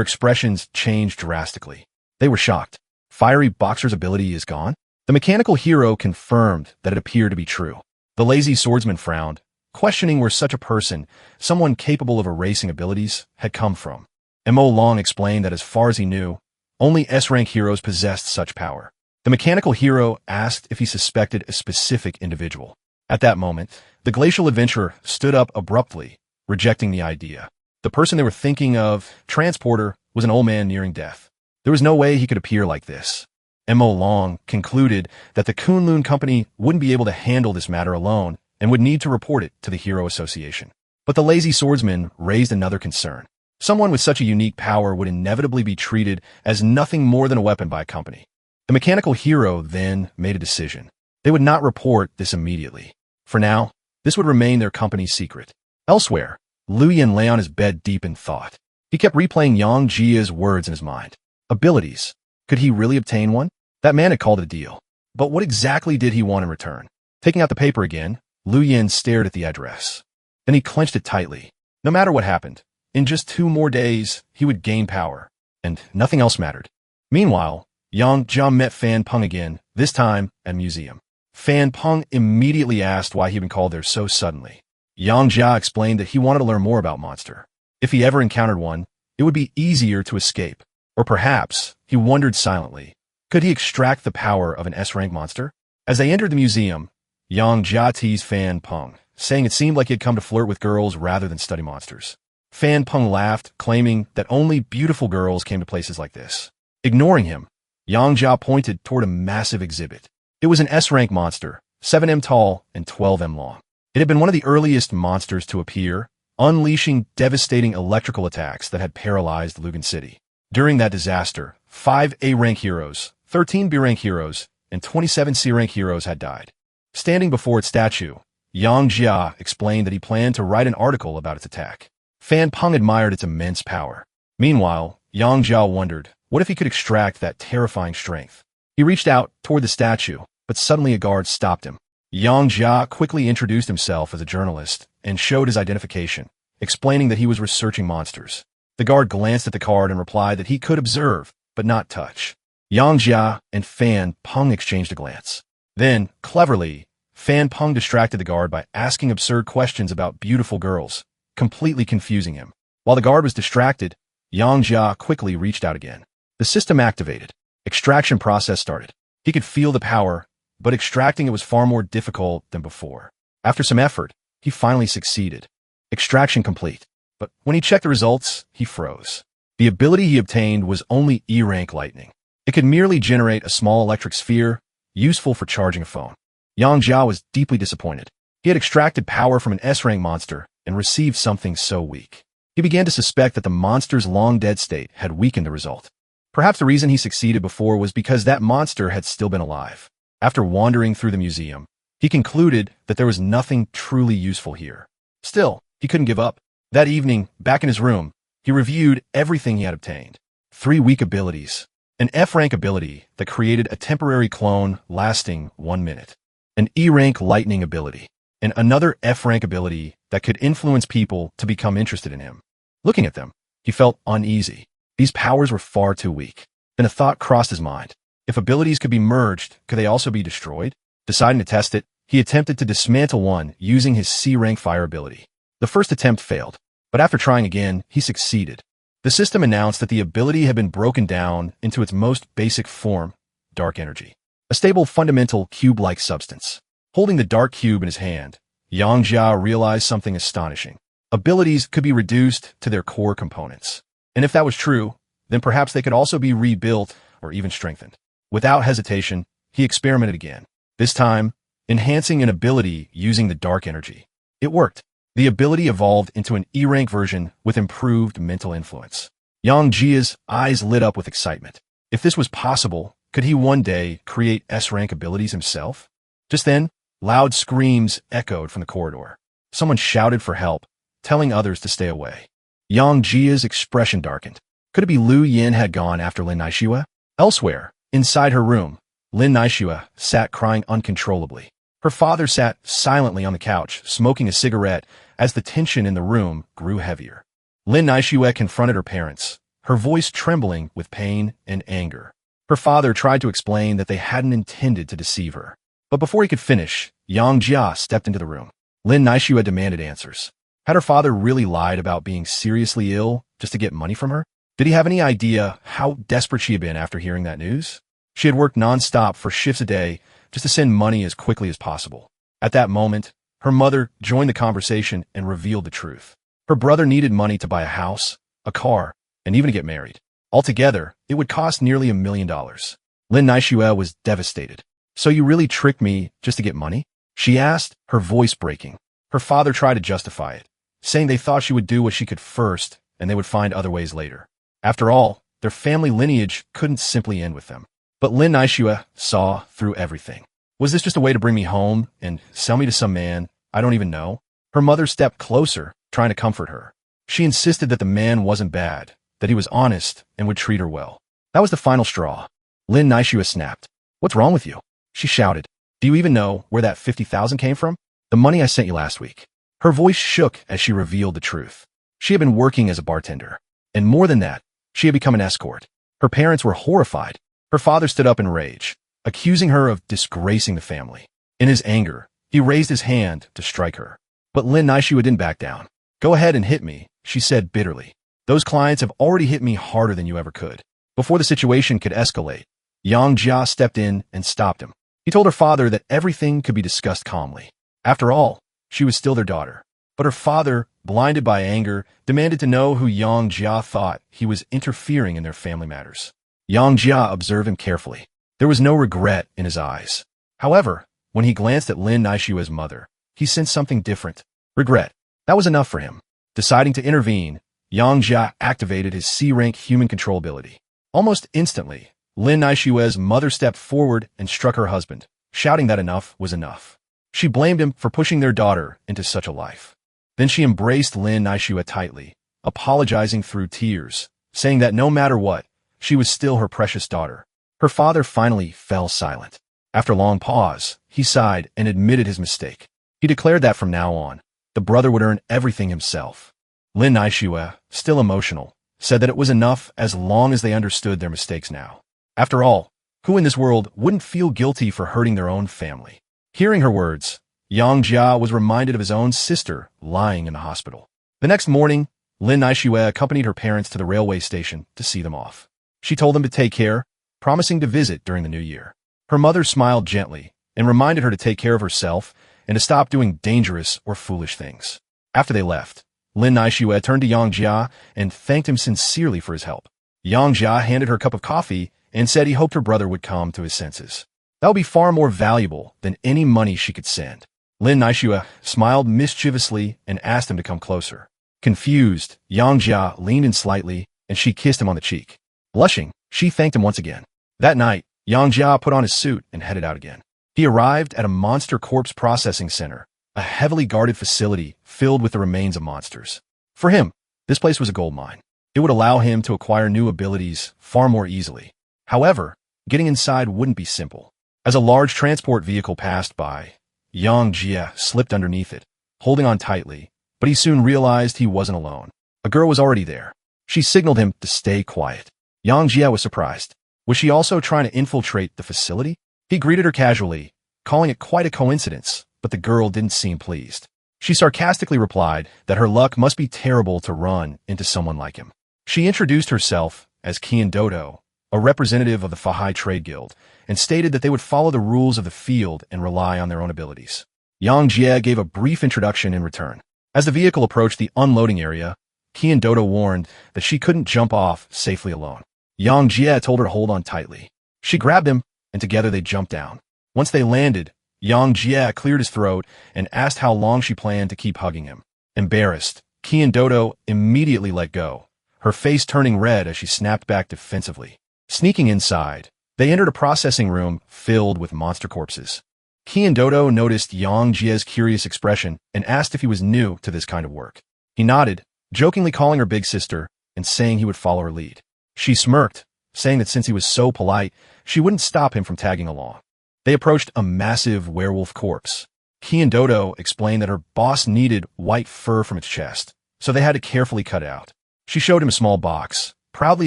expressions changed drastically. They were shocked. Fiery Boxer's ability is gone? The mechanical hero confirmed that it appeared to be true. The lazy swordsman frowned, questioning where such a person, someone capable of erasing abilities, had come from. Mo Long explained that as far as he knew, only S-rank heroes possessed such power. The mechanical hero asked if he suspected a specific individual. At that moment, the glacial adventurer stood up abruptly, rejecting the idea. The person they were thinking of, Transporter, was an old man nearing death. There was no way he could appear like this. Mo Long concluded that the Kunlun Company wouldn't be able to handle this matter alone and would need to report it to the Hero Association. But the lazy swordsman raised another concern. Someone with such a unique power would inevitably be treated as nothing more than a weapon by a company. The mechanical hero then made a decision. They would not report this immediately. For now, this would remain their company's secret. Elsewhere, Liu Yin lay on his bed deep in thought. He kept replaying Yang Jia's words in his mind. Abilities. Could he really obtain one? That man had called it a deal. But what exactly did he want in return? Taking out the paper again, Liu Yin stared at the address. Then he clenched it tightly. No matter what happened, in just 2 more days, he would gain power. And nothing else mattered. Meanwhile, Yang Jia met Fan Peng again, this time at a museum. Fan Peng immediately asked why he'd been called there so suddenly. Yang Jia explained that he wanted to learn more about monster. If he ever encountered one, it would be easier to escape. Or perhaps, he wondered silently, could he extract the power of an S-rank monster? As they entered the museum, Yang Jia teased Fan Peng, saying it seemed like he had come to flirt with girls rather than study monsters. Fan Peng laughed, claiming that only beautiful girls came to places like this. Ignoring him, Yang Jia pointed toward a massive exhibit. It was an S-rank monster, 7m tall and 12m long. It had been one of the earliest monsters to appear, unleashing devastating electrical attacks that had paralyzed Lugan City. During that disaster, 5 A-rank heroes, 13 B-rank heroes, and 27 C-rank heroes had died. Standing before its statue, Yang Jia explained that he planned to write an article about its attack. Fan Peng admired its immense power. Meanwhile, Yang Jia wondered, what if he could extract that terrifying strength? He reached out toward the statue, but suddenly a guard stopped him. Yang Jia quickly introduced himself as a journalist and showed his identification, explaining that he was researching monsters. The guard glanced at the card and replied that he could observe, but not touch. Yang Jia and Fan Peng exchanged a glance. Then, cleverly, Fan Peng distracted the guard by asking absurd questions about beautiful girls, completely confusing him. While the guard was distracted, Yang Jia quickly reached out again. The system activated. Extraction process started. He could feel the power, but extracting it was far more difficult than before. After some effort, he finally succeeded. Extraction complete. But when he checked the results, he froze. The ability he obtained was only E-rank lightning. It could merely generate a small electric sphere, useful for charging a phone. Yang Jia was deeply disappointed. He had extracted power from an S-rank monster and received something so weak. He began to suspect that the monster's long-dead state had weakened the result. Perhaps the reason he succeeded before was because that monster had still been alive. After wandering through the museum, he concluded that there was nothing truly useful here. Still, he couldn't give up. That evening, back in his room, he reviewed everything he had obtained. 3 weak abilities. An F-rank ability that created a temporary clone lasting 1 minute. An E-rank lightning ability. And another F-rank ability that could influence people to become interested in him. Looking at them, he felt uneasy. These powers were far too weak. Then a thought crossed his mind. If abilities could be merged, could they also be destroyed? Deciding to test it, he attempted to dismantle one using his C-rank fire ability. The first attempt failed, but after trying again, he succeeded. The system announced that the ability had been broken down into its most basic form, dark energy. A stable, fundamental, cube-like substance. Holding the dark cube in his hand, Yang Jia realized something astonishing. Abilities could be reduced to their core components. And if that was true, then perhaps they could also be rebuilt or even strengthened. Without hesitation, he experimented again. This time, enhancing an ability using the dark energy. It worked. The ability evolved into an E-rank version with improved mental influence. Yang Jia's eyes lit up with excitement. If this was possible, could he one day create S-rank abilities himself? Just then, loud screams echoed from the corridor. Someone shouted for help, telling others to stay away. Yang Jia's expression darkened. Could it be Liu Yin had gone after Lin Naixue? Elsewhere, inside her room, Lin Naixue sat crying uncontrollably. Her father sat silently on the couch, smoking a cigarette as the tension in the room grew heavier. Lin Naishue confronted her parents, her voice trembling with pain and anger. Her father tried to explain that they hadn't intended to deceive her. But before he could finish, Yang Jia stepped into the room. Lin Naishue demanded answers. Had her father really lied about being seriously ill just to get money from her? Did he have any idea how desperate she had been after hearing that news? She had worked non-stop for shifts a day just to send money as quickly as possible. At that moment, her mother joined the conversation and revealed the truth. Her brother needed money to buy a house, a car, and even to get married. Altogether, it would cost nearly $1 million. Lin Naishue was devastated. "So you really tricked me just to get money?" she asked, her voice breaking. Her father tried to justify it, saying they thought she would do what she could first and they would find other ways later. After all, their family lineage couldn't simply end with them. But Lin Naishue saw through everything. Was this just a way to bring me home and sell me to some man I don't even know? Her mother stepped closer, trying to comfort her. She insisted that the man wasn't bad, that he was honest and would treat her well. That was the final straw. Lin Naishue snapped. "What's wrong with you?" she shouted. "Do you even know where that 50,000 came from? The money I sent you last week." Her voice shook as she revealed the truth. She had been working as a bartender. And more than that, she had become an escort. Her parents were horrified. Her father stood up in rage, accusing her of disgracing the family. In his anger, he raised his hand to strike her. But Lin Naishue didn't back down. "Go ahead and hit me," she said bitterly. "Those clients have already hit me harder than you ever could." Before the situation could escalate, Yang Jia stepped in and stopped him. He told her father that everything could be discussed calmly. After all, she was still their daughter. But her father, blinded by anger, demanded to know who Yang Jia thought he was interfering in their family matters. Yang Jia observed him carefully. There was no regret in his eyes. However, when he glanced at Lin Naishue's mother, he sensed something different. Regret. That was enough for him. Deciding to intervene, Yang Jia activated his C-rank human control ability. Almost instantly, Lin Naishue's mother stepped forward and struck her husband, shouting that enough was enough. She blamed him for pushing their daughter into such a life. Then she embraced Lin Naishue tightly, apologizing through tears, saying that no matter what, she was still her precious daughter. Her father finally fell silent. After a long pause, he sighed and admitted his mistake. He declared that from now on, the brother would earn everything himself. Lin Naishue, still emotional, said that it was enough as long as they understood their mistakes now. After all, who in this world wouldn't feel guilty for hurting their own family? Hearing her words, Yang Jia was reminded of his own sister lying in the hospital. The next morning, Lin Naishue accompanied her parents to the railway station to see them off. She told them to take care, promising to visit during the new year. Her mother smiled gently and reminded her to take care of herself and to stop doing dangerous or foolish things. After they left, Lin Naishue turned to Yang Jia and thanked him sincerely for his help. Yang Jia handed her a cup of coffee and said he hoped her brother would come to his senses. That would be far more valuable than any money she could send. Lin Naishue smiled mischievously and asked him to come closer. Confused, Yang Jia leaned in slightly and she kissed him on the cheek. Blushing, she thanked him once again. That night, Yang Jia put on his suit and headed out again. He arrived at a monster corpse processing center, a heavily guarded facility filled with the remains of monsters. For him, this place was a gold mine. It would allow him to acquire new abilities far more easily. However, getting inside wouldn't be simple. As a large transport vehicle passed by, Yang Jia slipped underneath it, holding on tightly, but he soon realized he wasn't alone. A girl was already there. She signaled him to stay quiet. Yang Jia was surprised. Was she also trying to infiltrate the facility? He greeted her casually, calling it quite a coincidence, but the girl didn't seem pleased. She sarcastically replied that her luck must be terrible to run into someone like him. She introduced herself as Kian Dodo, a representative of the Fahai Trade Guild, and stated that they would follow the rules of the field and rely on their own abilities. Yang Jia gave a brief introduction in return. As the vehicle approached the unloading area, Kian Dodo warned that she couldn't jump off safely alone. Yang Jia told her to hold on tightly. She grabbed him, and together they jumped down. Once they landed, Yang Jia cleared his throat and asked how long she planned to keep hugging him. Embarrassed, Kian Dodo immediately let go, her face turning red as she snapped back defensively. Sneaking inside, they entered a processing room filled with monster corpses. Kian Dodo noticed Yang Jia's curious expression and asked if he was new to this kind of work. He nodded, jokingly calling her big sister and saying he would follow her lead. She smirked, saying that since he was so polite, she wouldn't stop him from tagging along. They approached a massive werewolf corpse. Kian Dodo explained that her boss needed white fur from its chest, so they had to carefully cut it out. She showed him a small box, proudly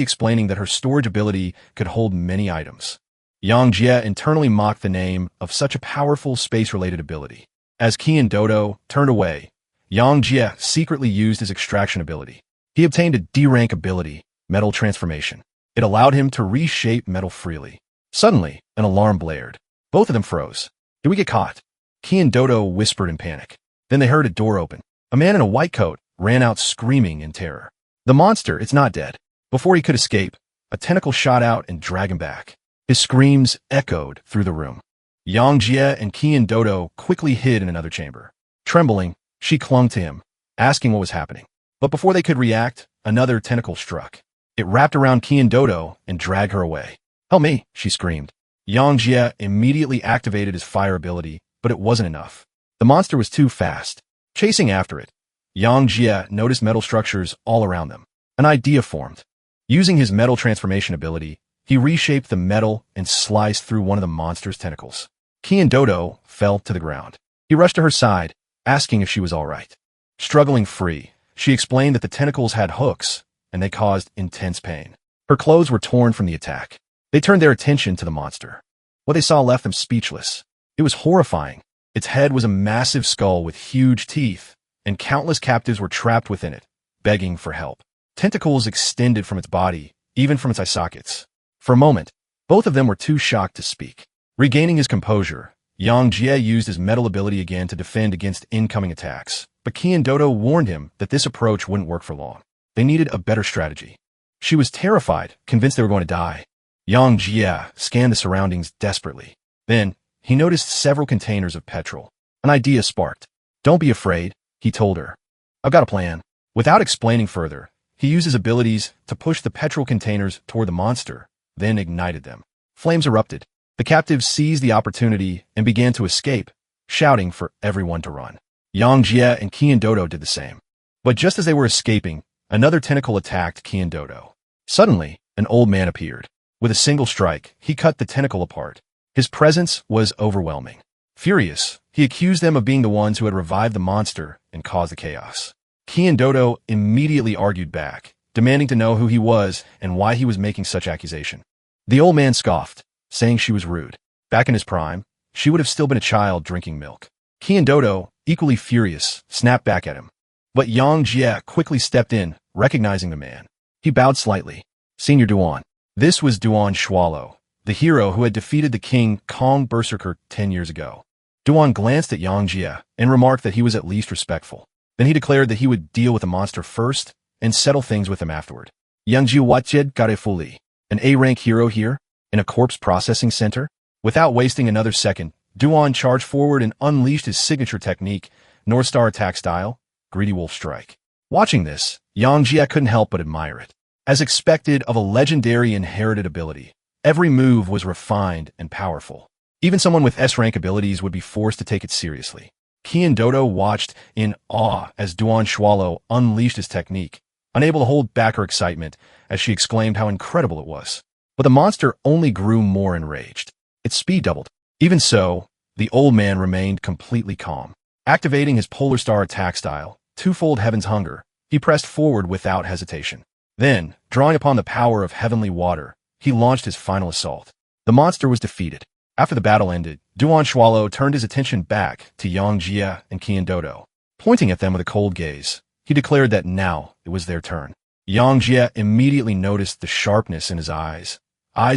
explaining that her storage ability could hold many items. Yang Jie internally mocked the name of such a powerful space-related ability. As Kian Dodo turned away, Yang Jie secretly used his extraction ability. He obtained a D-rank ability, Metal Transformation. It allowed him to reshape metal freely. Suddenly, an alarm blared. Both of them froze. Did we get caught? Kian Dodo whispered in panic. Then they heard a door open. A man in a white coat ran out screaming in terror. The monster, it's not dead. Before he could escape, a tentacle shot out and dragged him back. His screams echoed through the room. Yang Jie and Kian Dodo quickly hid in another chamber. Trembling, she clung to him, asking what was happening. But before they could react, another tentacle struck. It wrapped around Kian Dodo and dragged her away. Help me, she screamed. Yang Jie immediately activated his fire ability, but it wasn't enough. The monster was too fast. Chasing after it, Yang Jie noticed metal structures all around them. An idea formed. Using his metal transformation ability, he reshaped the metal and sliced through one of the monster's tentacles. Kian Dodo fell to the ground. He rushed to her side, asking if she was all right. Struggling free, she explained that the tentacles had hooks, and they caused intense pain. Her clothes were torn from the attack. They turned their attention to the monster. What they saw left them speechless. It was horrifying. Its head was a massive skull with huge teeth, and countless captives were trapped within it, begging for help. Tentacles extended from its body, even from its eye sockets. For a moment, both of them were too shocked to speak. Regaining his composure, Yang Jie used his metal ability again to defend against incoming attacks, but Kian Dodo warned him that this approach wouldn't work for long. They needed a better strategy. She was terrified, convinced they were going to die. Yang Jie scanned the surroundings desperately. Then, he noticed several containers of petrol. An idea sparked. Don't be afraid, he told her. I've got a plan. Without explaining further, he used his abilities to push the petrol containers toward the monster, then ignited them. Flames erupted. The captives seized the opportunity and began to escape, shouting for everyone to run. Yang Jie and Kian Dodo did the same. But just as they were escaping, another tentacle attacked Kian Dodo. Suddenly, an old man appeared. With a single strike, he cut the tentacle apart. His presence was overwhelming. Furious, he accused them of being the ones who had revived the monster and caused the chaos. Kian Dodo immediately argued back, demanding to know who he was and why he was making such accusation. The old man scoffed, saying she was rude. Back in his prime, she would have still been a child drinking milk. Kian Dodo, equally furious, snapped back at him. But Yang Jie quickly stepped in, recognizing the man. He bowed slightly. Senior Duan. This was Duan Shualo, the hero who had defeated the king Kong Berserker 10 years ago. Duan glanced at Yang Jie and remarked that he was at least respectful. Then he declared that he would deal with the monster first and settle things with him afterward. Yang Jie Watjed Garefuli, an A-rank hero here, in a corpse processing center? Without wasting another second, Duan charged forward and unleashed his signature technique, North Star attack style, Greedy Wolf Strike. Watching this, Yang Jie couldn't help but admire it. As expected of a legendary inherited ability, every move was refined and powerful. Even someone with S-rank abilities would be forced to take it seriously. Kian Dodo watched in awe as Duan Shualo unleashed his technique, unable to hold back her excitement as she exclaimed how incredible it was. But the monster only grew more enraged. Its speed doubled. Even so, the old man remained completely calm. Activating his Polar Star attack style, Twofold Heaven's Hunger, he pressed forward without hesitation. Then, drawing upon the power of heavenly water, he launched his final assault. The monster was defeated. After the battle ended, Duan Shualo turned his attention back to Yang Jie and Kian Dodo. Pointing at them with a cold gaze, he declared that now it was their turn. Yang Jie immediately noticed the sharpness in his eyes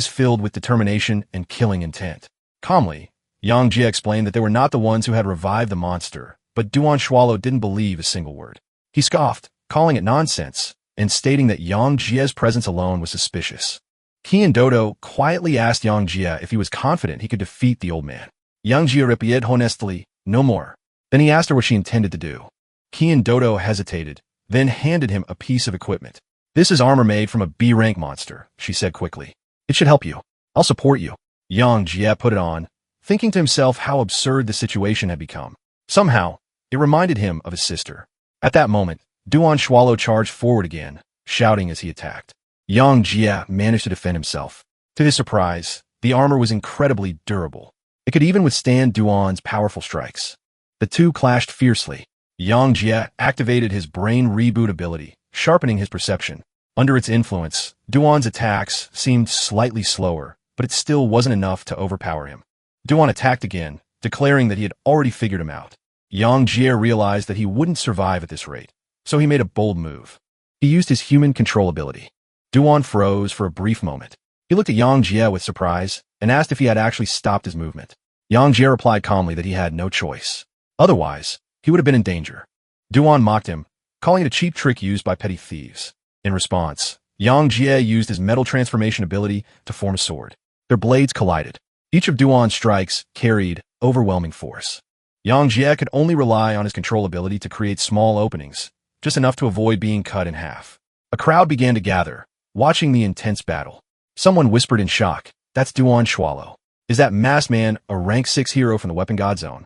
filled with determination and killing intent. Calmly, Yang Jie explained that they were not the ones who had revived the monster, but Duan Shualo didn't believe a single word. He scoffed, calling it nonsense, and stating that Yang Jie's presence alone was suspicious. Kian Dodo quietly asked Yang Jie if he was confident he could defeat the old man. Yang Jie replied honestly, no more. Then he asked her what she intended to do. Kian Dodo hesitated, then handed him a piece of equipment. This is armor made from a B-rank monster, she said quickly. It should help you. I'll support you. Yang Jie put it on, thinking to himself how absurd the situation had become. Somehow, it reminded him of his sister. At that moment, Duan Shualo charged forward again, shouting as he attacked. Yang Jie managed to defend himself. To his surprise, the armor was incredibly durable. It could even withstand Duan's powerful strikes. The two clashed fiercely. Yang Jie activated his brain reboot ability, sharpening his perception. Under its influence, Duan's attacks seemed slightly slower, but it still wasn't enough to overpower him. Duan attacked again, declaring that he had already figured him out. Yang Jie realized that he wouldn't survive at this rate, so he made a bold move. He used his human control ability. Duan froze for a brief moment. He looked at Yang Jie with surprise and asked if he had actually stopped his movement. Yang Jie replied calmly that he had no choice. Otherwise, he would have been in danger. Duan mocked him, calling it a cheap trick used by petty thieves. In response, Yang Jie used his metal transformation ability to form a sword. Their blades collided. Each of Duan's strikes carried overwhelming force. Yang Jie could only rely on his control ability to create small openings, just enough to avoid being cut in half. A crowd began to gather, watching the intense battle. Someone whispered in shock, "That's Duan Schwallow. Is that masked man a rank 6 hero from the Weapon God Zone?"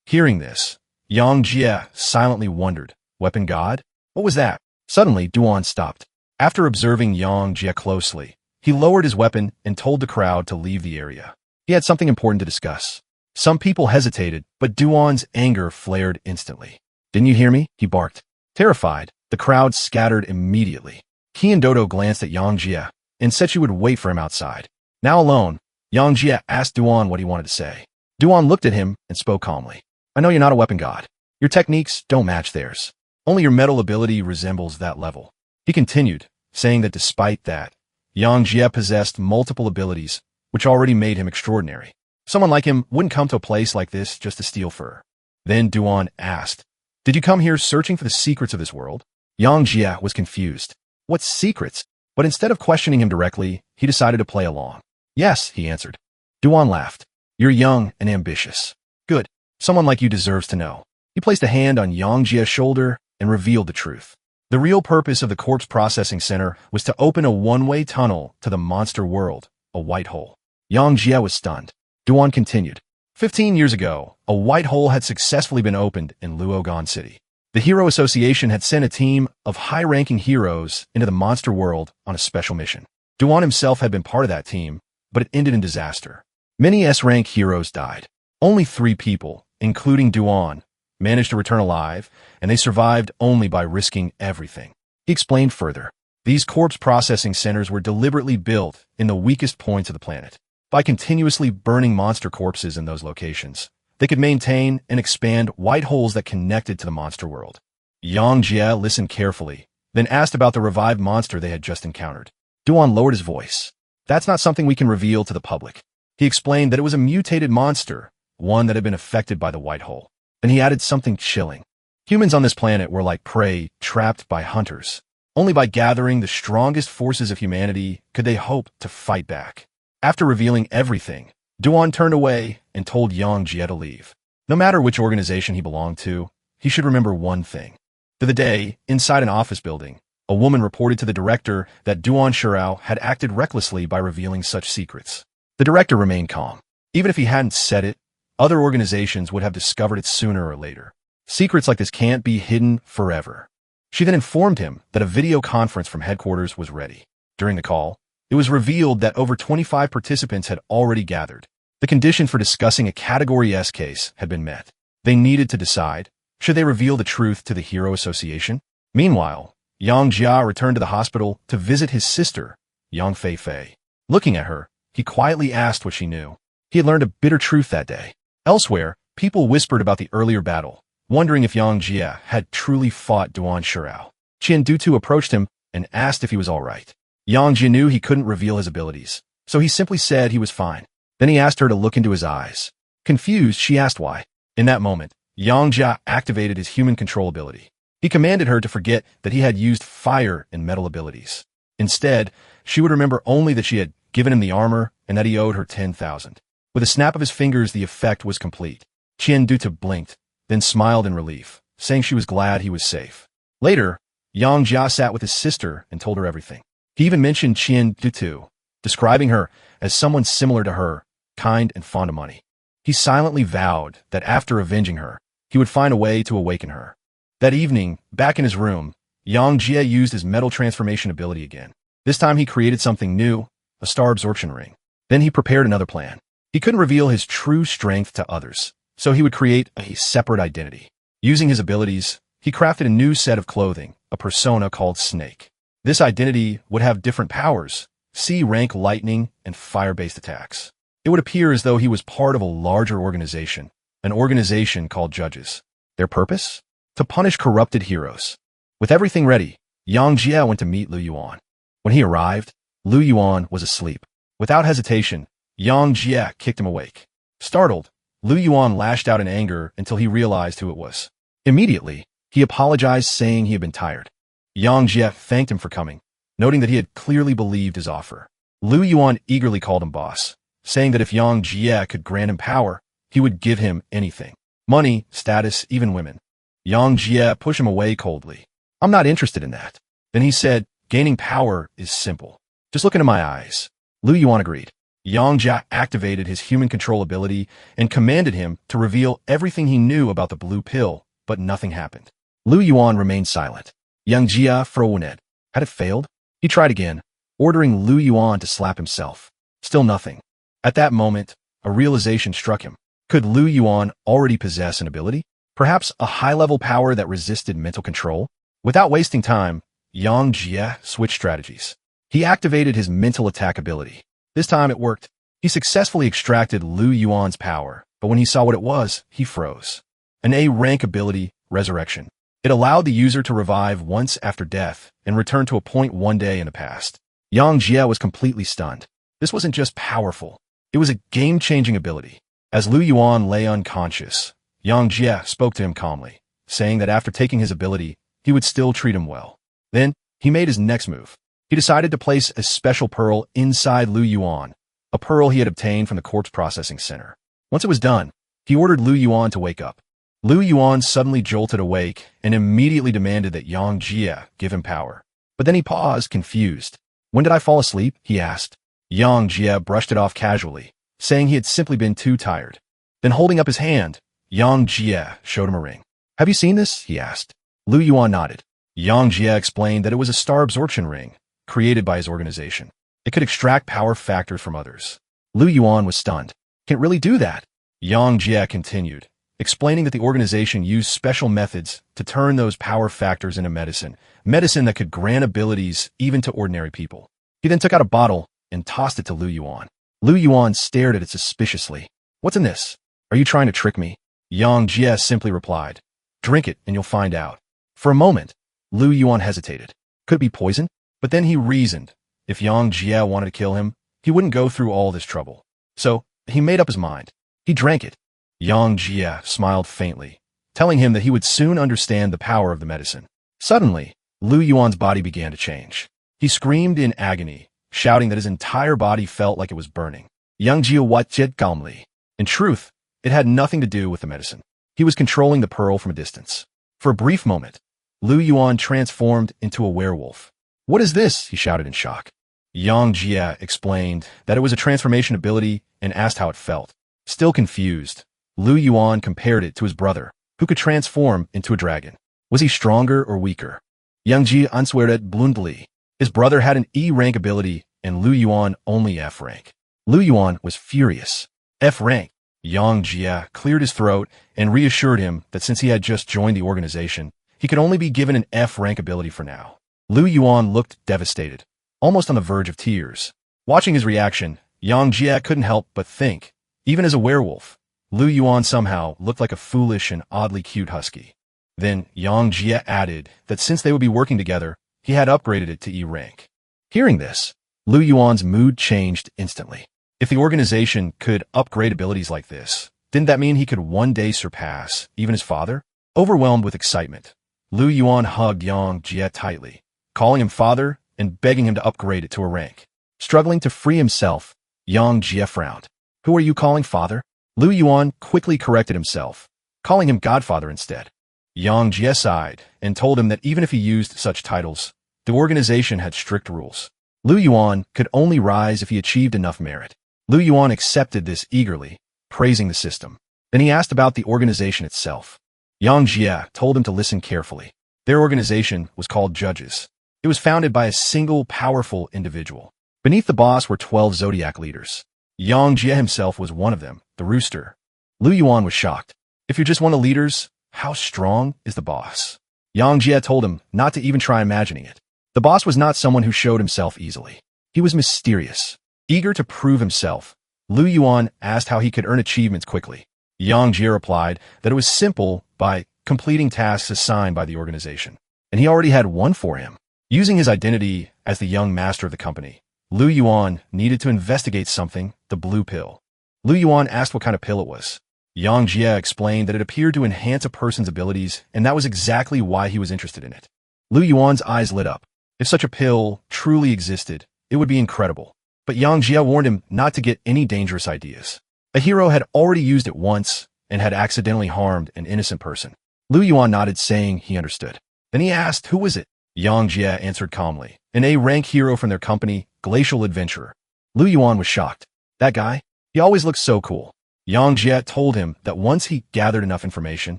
Hearing this, Yang Jie silently wondered, "Weapon God? What was that?" Suddenly, Duan stopped. After observing Yang Jie closely, he lowered his weapon and told the crowd to leave the area. He had something important to discuss. Some people hesitated, but Duan's anger flared instantly. "Didn't you hear me?" he barked. Terrified, the crowd scattered immediately. He and Dodo glanced at Yang Jie and said she would wait for him outside. Now alone, Yang Jie asked Duan what he wanted to say. Duan looked at him and spoke calmly. "I know you're not a weapon god. Your techniques don't match theirs. Only your metal ability resembles that level." He continued, saying that despite that, Yang Jie possessed multiple abilities, which already made him extraordinary. Someone like him wouldn't come to a place like this just to steal fur. Then Duan asked, "Did you come here searching for the secrets of this world?" Yang Jie was confused. What secrets? But instead of questioning him directly, he decided to play along. "Yes," he answered. Duan laughed. "You're young and ambitious. Good. Someone like you deserves to know." He placed a hand on Yang Jie's shoulder and revealed the truth. The real purpose of the corpse processing center was to open a one-way tunnel to the monster world, a white hole. Yang Jie was stunned. Duan continued. 15 years ago, a white hole had successfully been opened in Luogan City. The Hero Association had sent a team of high-ranking heroes into the monster world on a special mission. Duan himself had been part of that team, but it ended in disaster. Many S-rank heroes died. Only 3 people, including Duan, managed to return alive, and they survived only by risking everything. He explained further. These corpse processing centers were deliberately built in the weakest points of the planet. By continuously burning monster corpses in those locations, they could maintain and expand white holes that connected to the monster world. Yang Jie listened carefully, then asked about the revived monster they had just encountered. Duan lowered his voice. "That's not something we can reveal to the public." He explained that it was a mutated monster, one that had been affected by the white hole. Then he added something chilling. Humans on this planet were like prey trapped by hunters. Only by gathering the strongest forces of humanity could they hope to fight back. After revealing everything, Duan turned away and told Yang Jie to leave. No matter which organization he belonged to, he should remember one thing. To the day, inside an office building, a woman reported to the director that Duan Shirao had acted recklessly by revealing such secrets. The director remained calm. Even if he hadn't said it, other organizations would have discovered it sooner or later. Secrets like this can't be hidden forever. She then informed him that a video conference from headquarters was ready. During the call, it was revealed that over 25 participants had already gathered. The condition for discussing a Category S case had been met. They needed to decide, should they reveal the truth to the Hero Association? Meanwhile, Yang Jia returned to the hospital to visit his sister, Yang Fei. Looking at her, he quietly asked what she knew. He had learned a bitter truth that day. Elsewhere, people whispered about the earlier battle, wondering if Yang Jie had truly fought Duan Shirao. Qian Dutu approached him and asked if he was all right. Yang Jie knew he couldn't reveal his abilities, so he simply said he was fine. Then he asked her to look into his eyes. Confused, she asked why. In that moment, Yang Jie activated his human control ability. He commanded her to forget that he had used fire and metal abilities. Instead, she would remember only that she had given him the armor and that he owed her 10,000. With a snap of his fingers, the effect was complete. Qian Dutu blinked, then smiled in relief, saying she was glad he was safe. Later, Yang Jia sat with his sister and told her everything. He even mentioned Qian Dutu, describing her as someone similar to her, kind and fond of money. He silently vowed that after avenging her, he would find a way to awaken her. That evening, back in his room, Yang Jie used his metal transformation ability again. This time he created something new, a star absorption ring. Then he prepared another plan. He couldn't reveal his true strength to others, so he would create a separate identity. Using his abilities, he crafted a new set of clothing, a persona called Snake. This identity would have different powers, C-rank lightning and fire-based attacks. It would appear as though he was part of a larger organization, an organization called Judges. Their purpose? To punish corrupted heroes. With everything ready, Yang Jie went to meet Lu Yuan. When he arrived, Lu Yuan was asleep. Without hesitation, Yang Jie kicked him awake. Startled, Lu Yuan lashed out in anger until he realized who it was. Immediately, he apologized, saying he had been tired. Yang Jie thanked him for coming, noting that he had clearly believed his offer. Lu Yuan eagerly called him boss, saying that if Yang Jie could grant him power, he would give him anything. Money, status, even women. Yang Jie pushed him away coldly. I'm not interested in that. Then he said, gaining power is simple. Just look into my eyes. Lu Yuan agreed. Yang Jie activated his human control ability and commanded him to reveal everything he knew about the blue pill, but nothing happened. Lu Yuan remained silent. Yang Jie frowned. Had it failed? He tried again, ordering Lu Yuan to slap himself. Still nothing. At that moment, a realization struck him. Could Lu Yuan already possess an ability? Perhaps a high-level power that resisted mental control? Without wasting time, Yang Jie switched strategies. He activated his mental attack ability. This time it worked. He successfully extracted Lu Yuan's power, but when he saw what it was, he froze. An A-rank ability, Resurrection. It allowed the user to revive once after death and return to a point one day in the past. Yang Jie was completely stunned. This wasn't just powerful. It was a game-changing ability. As Lu Yuan lay unconscious, Yang Jie spoke to him calmly, saying that after taking his ability, he would still treat him well. Then, he made his next move. He decided to place a special pearl inside Lu Yuan, a pearl he had obtained from the corpse processing center. Once it was done, he ordered Lu Yuan to wake up. Lu Yuan suddenly jolted awake and immediately demanded that Yang Jie give him power. But then he paused, confused. When did I fall asleep? He asked. Yang Jie brushed it off casually, saying he had simply been too tired. Then holding up his hand, Yang Jie showed him a ring. Have you seen this? He asked. Lu Yuan nodded. Yang Jie explained that it was a star absorption ring, created by his organization. It could extract power factors from others. Lu Yuan was stunned. Can it really do that? Yang Jie continued, explaining that the organization used special methods to turn those power factors into medicine that could grant abilities even to ordinary people. He then took out a bottle and tossed it to Lu Yuan. Lu Yuan stared at it suspiciously. What's in this? Are you trying to trick me? Yang Jie simply replied, drink it and you'll find out. For a moment, Lu Yuan hesitated. Could it be poison? But then he reasoned. If Yang Jie wanted to kill him, he wouldn't go through all this trouble. So, he made up his mind. He drank it. Yang Jie smiled faintly, telling him that he would soon understand the power of the medicine. Suddenly, Lu Yuan's body began to change. He screamed in agony, shouting that his entire body felt like it was burning. Yang Jie watched calmly. In truth, it had nothing to do with the medicine. He was controlling the pearl from a distance. For a brief moment, Lu Yuan transformed into a werewolf. What is this? He shouted in shock. Yang Jie explained that it was a transformation ability and asked how it felt. Still confused, Lu Yuan compared it to his brother, who could transform into a dragon. Was he stronger or weaker? Yang Jie answered bluntly. His brother had an E-rank ability and Lu Yuan only F-rank. Lu Yuan was furious. F-rank. Yang Jie cleared his throat and reassured him that since he had just joined the organization, he could only be given an F-rank ability for now. Lu Yuan looked devastated, almost on the verge of tears. Watching his reaction, Yang Jie couldn't help but think, even as a werewolf, Lu Yuan somehow looked like a foolish and oddly cute husky. Then Yang Jie added that since they would be working together, he had upgraded it to E-rank. Hearing this, Lu Yuan's mood changed instantly. If the organization could upgrade abilities like this, didn't that mean he could one day surpass even his father? Overwhelmed with excitement, Lu Yuan hugged Yang Jie tightly, calling him father and begging him to upgrade it to a rank. Struggling to free himself, Yang Jie frowned. Who are you calling father? Lu Yuan quickly corrected himself, calling him godfather instead. Yang Jie sighed and told him that even if he used such titles, the organization had strict rules. Lu Yuan could only rise if he achieved enough merit. Lu Yuan accepted this eagerly, praising the system. Then he asked about the organization itself. Yang Jie told him to listen carefully. Their organization was called Judges. It was founded by a single powerful individual. Beneath the boss were 12 zodiac leaders. Yang Jie himself was one of them, the rooster. Lu Yuan was shocked. If you're just one of the leaders, how strong is the boss? Yang Jie told him not to even try imagining it. The boss was not someone who showed himself easily. He was mysterious. Eager to prove himself, Lu Yuan asked how he could earn achievements quickly. Yang Jie replied that it was simple by completing tasks assigned by the organization, and he already had one for him. Using his identity as the young master of the company, Lu Yuan needed to investigate something, the blue pill. Lu Yuan asked what kind of pill it was. Yang Jie explained that it appeared to enhance a person's abilities, and that was exactly why he was interested in it. Lu Yuan's eyes lit up. If such a pill truly existed, it would be incredible. But Yang Jie warned him not to get any dangerous ideas. A hero had already used it once and had accidentally harmed an innocent person. Lu Yuan nodded, saying he understood. Then he asked, who was it? Yang Jie answered calmly, an A-rank hero from their company, Glacial Adventurer. Lu Yuan was shocked. That guy? He always looked so cool. Yang Jie told him that once he gathered enough information,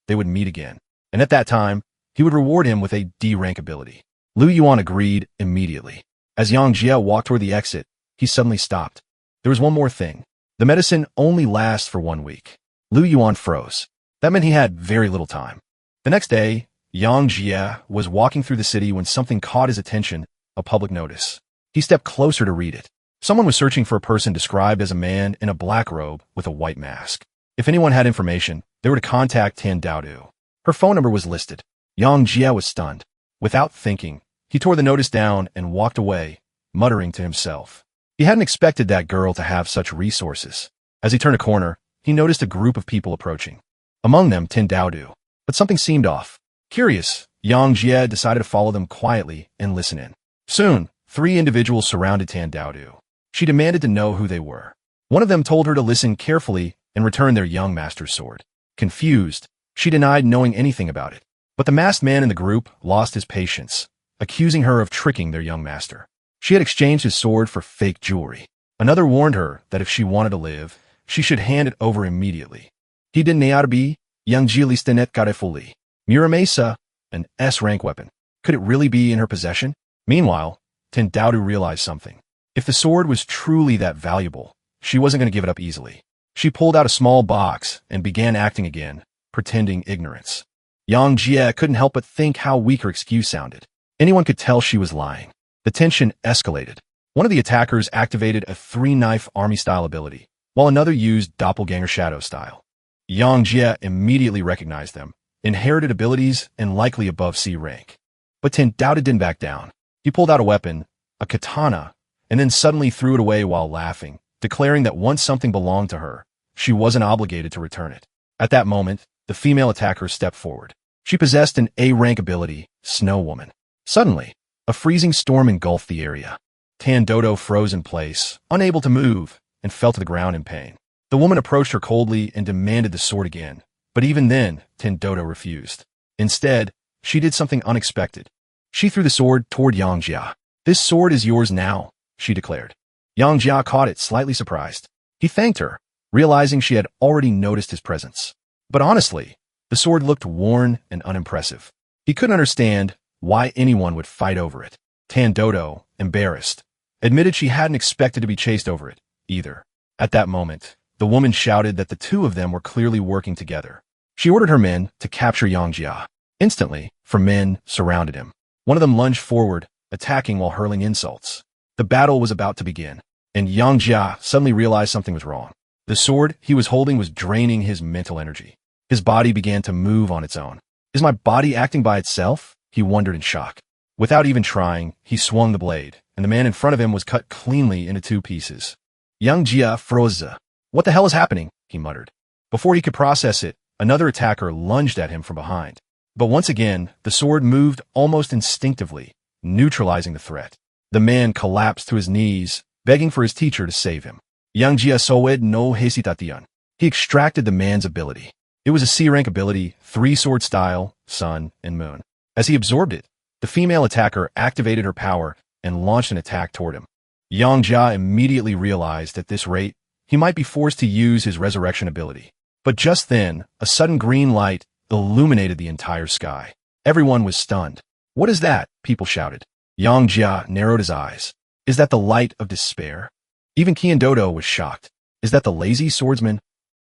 they would meet again. And at that time, he would reward him with a D-rank ability. Lu Yuan agreed immediately. As Yang Jie walked toward the exit, he suddenly stopped. There was one more thing. The medicine only lasts for 1 week. Lu Yuan froze. That meant he had very little time. The next day, Yang Jie was walking through the city when something caught his attention, a public notice. He stepped closer to read it. Someone was searching for a person described as a man in a black robe with a white mask. If anyone had information, they were to contact Tan Daodu. Her phone number was listed. Yang Jie was stunned. Without thinking, he tore the notice down and walked away, muttering to himself. He hadn't expected that girl to have such resources. As he turned a corner, he noticed a group of people approaching. Among them, Tan Daodu. But something seemed off. Curious, Yang Jie decided to follow them quietly and listen in. Soon, 3 individuals surrounded Tan Daodu. She demanded to know who they were. One of them told her to listen carefully and return their young master's sword. Confused, she denied knowing anything about it. But the masked man in the group lost his patience, accusing her of tricking their young master. She had exchanged his sword for fake jewelry. Another warned her that if she wanted to live, she should hand it over immediately. He didn't Nearbi, Young Listenet Garefuli. Muramesa, an S-rank weapon. Could it really be in her possession? Meanwhile, Tan Daodu realized something. If the sword was truly that valuable, she wasn't going to give it up easily. She pulled out a small box and began acting again, pretending ignorance. Yang Jie couldn't help but think how weak her excuse sounded. Anyone could tell she was lying. The tension escalated. One of the attackers activated a 3-knife army-style ability, while another used doppelganger shadow style. Yang Jie immediately recognized them, inherited abilities and likely above C rank. But Tan Daodu didn't back down. He pulled out a weapon, a katana, and then suddenly threw it away while laughing, declaring that once something belonged to her, she wasn't obligated to return it. At that moment, the female attacker stepped forward. She possessed an A-rank ability, Snow Woman. Suddenly, a freezing storm engulfed the area. Tan Daodu froze in place, unable to move, and fell to the ground in pain. The woman approached her coldly and demanded the sword again, but even then, Tan Daodu refused. Instead, she did something unexpected. She threw the sword toward Yang Jie. This sword is yours now, she declared. Yang Jie caught it, slightly surprised. He thanked her, realizing she had already noticed his presence. But honestly, the sword looked worn and unimpressive. He couldn't understand why anyone would fight over it. Tan Daodu, embarrassed, admitted she hadn't expected to be chased over it, either. At that moment, the woman shouted that the two of them were clearly working together. She ordered her men to capture Yang Jie. Instantly, 4 men surrounded him. One of them lunged forward, attacking while hurling insults. The battle was about to begin, and Yang Jie suddenly realized something was wrong. The sword he was holding was draining his mental energy. His body began to move on its own. Is my body acting by itself? He wondered in shock. Without even trying, he swung the blade, and the man in front of him was cut cleanly into 2 pieces. Yang Jie froze. What the hell is happening? He muttered. Before he could process it, another attacker lunged at him from behind. But once again, the sword moved almost instinctively, neutralizing the threat. The man collapsed to his knees, begging for his teacher to save him. Yang Jie soed no hesitatian. He extracted the man's ability. It was a C-rank ability, 3-sword style, Sun and Moon. As he absorbed it, the female attacker activated her power and launched an attack toward him. Yang Jie immediately realized at this rate, he might be forced to use his resurrection ability. But just then, a sudden green light illuminated the entire sky. Everyone was stunned. What is that? People shouted. Yang Jie narrowed his eyes. Is that the light of despair? Even Kian Dodo was shocked. Is that the lazy swordsman?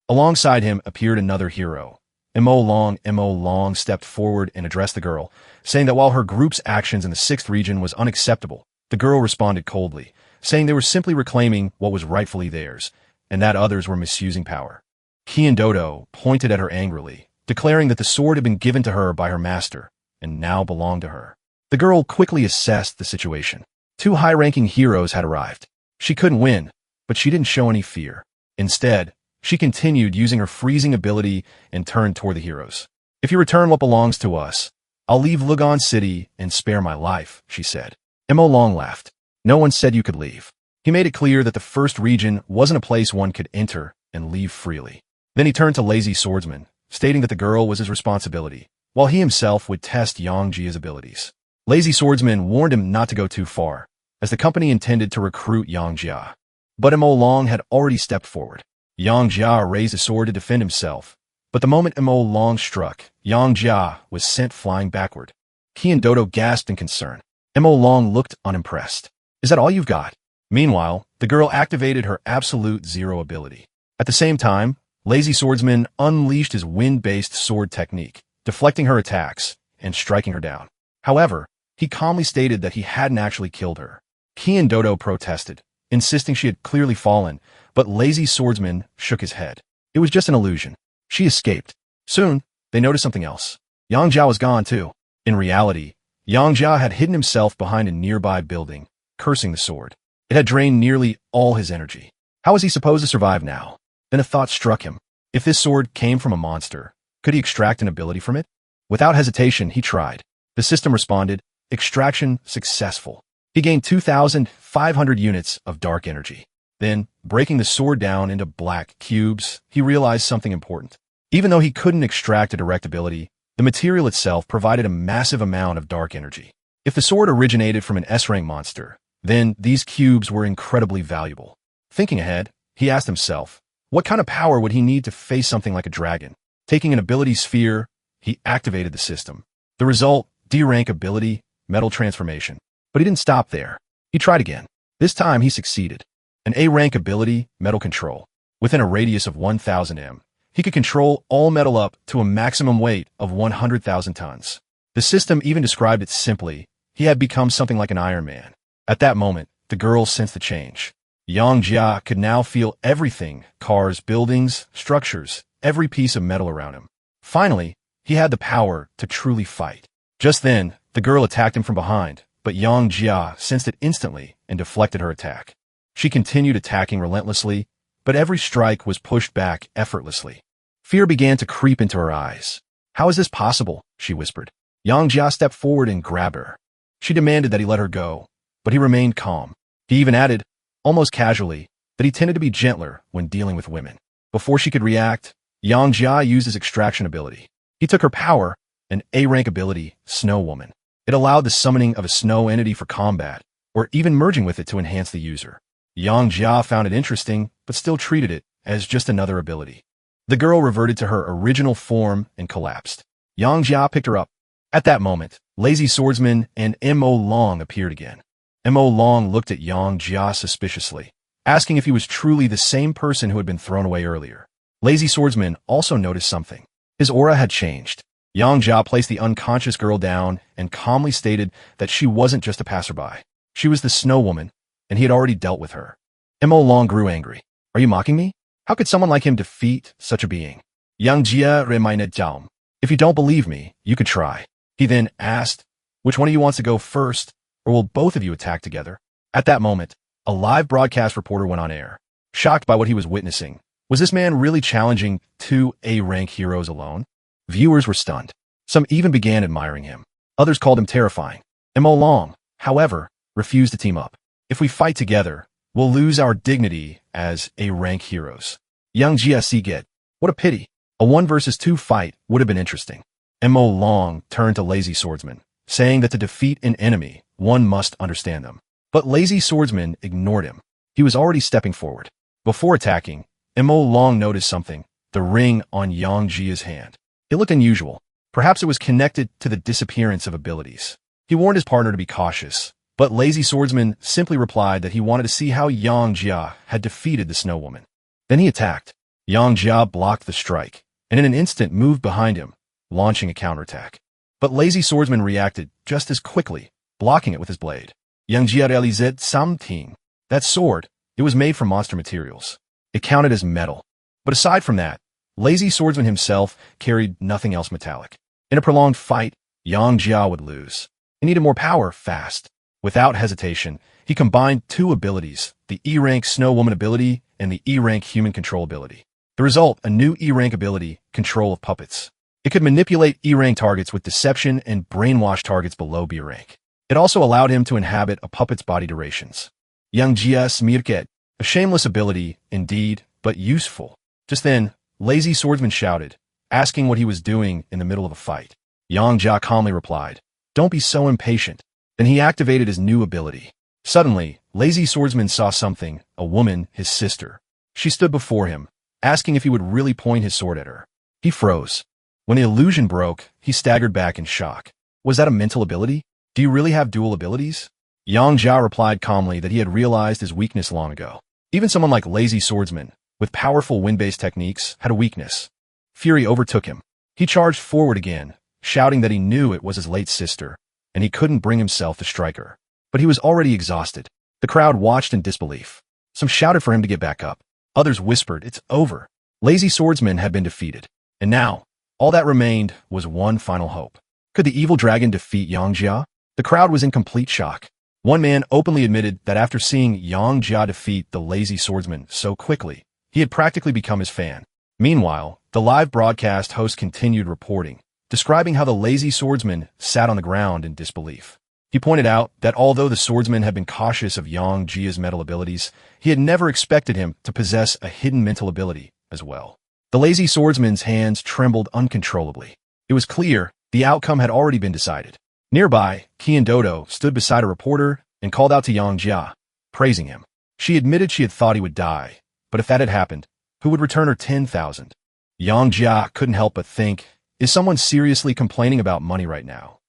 Alongside him appeared another hero. Mo Long stepped forward and addressed the girl, saying that while her group's actions in the 6th region was unacceptable, the girl responded coldly, saying they were simply reclaiming what was rightfully theirs, and that others were misusing power. Kian Dodo pointed at her angrily, declaring that the sword had been given to her by her master, and now belonged to her. The girl quickly assessed the situation. 2 high-ranking heroes had arrived. She couldn't win, but she didn't show any fear. Instead, she continued using her freezing ability and turned toward the heroes. If you return what belongs to us, I'll leave Lugon City and spare my life, she said. Mo Long laughed. No one said you could leave. He made it clear that the 1st region wasn't a place one could enter and leave freely. Then he turned to Lazy Swordsman, stating that the girl was his responsibility, while he himself would test Yang Jia's abilities. Lazy Swordsman warned him not to go too far, as the company intended to recruit Yang Jia. But Mo Long had already stepped forward. Yang Jia raised a sword to defend himself, but the moment Mo Long struck, Yang Jia was sent flying backward. Kian Dodo gasped in concern. Mo Long looked unimpressed. Is that all you've got? Meanwhile, the girl activated her absolute zero ability. At the same time, Lazy Swordsman unleashed his wind-based sword technique, deflecting her attacks and striking her down. However, he calmly stated that he hadn't actually killed her. Kian Dodo protested, insisting she had clearly fallen, but Lazy Swordsman shook his head. It was just an illusion. She escaped. Soon, they noticed something else. Yang Jia was gone too. In reality, Yang Jia had hidden himself behind a nearby building, cursing the sword. It had drained nearly all his energy. How was he supposed to survive now? Then a thought struck him. If this sword came from a monster, could he extract an ability from it? Without hesitation, he tried. The system responded, extraction successful. He gained 2,500 units of dark energy. Then, breaking the sword down into black cubes, he realized something important. Even though he couldn't extract a direct ability, the material itself provided a massive amount of dark energy. If the sword originated from an S-rank monster, then these cubes were incredibly valuable. Thinking ahead, he asked himself, what kind of power would he need to face something like a dragon? Taking an ability sphere, he activated the system. The result, D-rank ability, metal transformation. But he didn't stop there. He tried again. This time he succeeded. An A-rank ability, metal control. Within a radius of 1,000 m, he could control all metal up to a maximum weight of 100,000 tons. The system even described it simply. He had become something like an Iron Man. At that moment, the girl sensed the change. Yang Jia could now feel everything, cars, buildings, structures, every piece of metal around him. Finally, he had the power to truly fight. Just then, the girl attacked him from behind, but Yang Jia sensed it instantly and deflected her attack. She continued attacking relentlessly, but every strike was pushed back effortlessly. Fear began to creep into her eyes. How is this possible? She whispered. Yang Jia stepped forward and grabbed her. She demanded that he let her go, but he remained calm. He even added, almost casually, that he tended to be gentler when dealing with women. Before she could react, Yang Jia used his extraction ability. He took her power, an A-rank ability, Snow Woman. It allowed the summoning of a snow entity for combat, or even merging with it to enhance the user. Yang Jia found it interesting, but still treated it as just another ability. The girl reverted to her original form and collapsed. Yang Jia picked her up. At that moment, Lazy Swordsman and Mo Long appeared again. Mo Long looked at Yang Jia suspiciously, asking if he was truly the same person who had been thrown away earlier. Lazy Swordsman also noticed something. His aura had changed. Yang Jia placed the unconscious girl down and calmly stated that she wasn't just a passerby. She was the Snow Woman, and he had already dealt with her. Mo Long grew angry. Are you mocking me? How could someone like him defeat such a being? Yang Jia reminded Zhao. If you don't believe me, you could try. He then asked, which one of you wants to go first, or will both of you attack together? At that moment, a live broadcast reporter went on air. Shocked by what he was witnessing, was this man really challenging 2 A-rank heroes alone? Viewers were stunned. Some even began admiring him. Others called him terrifying. Mo Long, however, refused to team up. If we fight together, we'll lose our dignity as A-rank heroes. Yang Jia Siget. What a pity. A 1 versus 2 fight would have been interesting. Mo Long turned to Lazy Swordsman, saying that to defeat an enemy, one must understand them. But Lazy Swordsman ignored him. He was already stepping forward. Before attacking, Mo Long noticed something, the ring on Yang Jia's hand. It looked unusual. Perhaps it was connected to the disappearance of abilities. He warned his partner to be cautious, But Lazy Swordsman simply replied that he wanted to see how Yang Jia had defeated the Snow Woman. Then he attacked. Yang Jia blocked the strike, and in an instant moved behind him, launching a counterattack. But Lazy Swordsman reacted just as quickly, blocking it with his blade. Yang Jia realized something. That sword, it was made from monster materials. It counted as metal. But aside from that, Lazy Swordsman himself carried nothing else metallic. In a prolonged fight, Yang Jia would lose. He needed more power fast. Without hesitation, he combined two abilities, the E-rank Snow Woman ability and the E-rank Human Control ability. The result, a new E-rank ability, Control of Puppets. It could manipulate E-rank targets with deception and brainwash targets below B-rank. It also allowed him to inhabit a puppet's body durations. Yang Jia Smirket, a shameless ability, indeed, but useful. Just then, Lazy Swordsman shouted, asking what he was doing in the middle of a fight. Yang Jia calmly replied, "Don't be so impatient." Then he activated his new ability. Suddenly, Lazy Swordsman saw something, a woman, his sister. She stood before him, asking if he would really point his sword at her. He froze. When the illusion broke, he staggered back in shock. Was that a mental ability? Do you really have dual abilities? Yang Jia replied calmly that he had realized his weakness long ago. Even someone like Lazy Swordsman, with powerful wind-based techniques, had a weakness. Fury overtook him. He charged forward again, shouting that he knew it was his late sister, and he couldn't bring himself to strike her. But he was already exhausted. The crowd watched in disbelief. Some shouted for him to get back up. Others whispered, "It's over." Lazy Swordsman had been defeated. And now, all that remained was one final hope. Could the evil dragon defeat Yang Jia? The crowd was in complete shock. One man openly admitted that after seeing Yang Jia defeat the Lazy Swordsman so quickly, he had practically become his fan. Meanwhile, the live broadcast host continued reporting, describing how the Lazy Swordsman sat on the ground in disbelief. He pointed out that although the swordsman had been cautious of Yang Jia's metal abilities, he had never expected him to possess a hidden mental ability as well. The Lazy Swordsman's hands trembled uncontrollably. It was clear the outcome had already been decided. Nearby, Kian Dodo stood beside a reporter and called out to Yang Jia, praising him. She admitted she had thought he would die, but if that had happened, who would return her 10,000? Yang Jia couldn't help but think, is someone seriously complaining about money right now?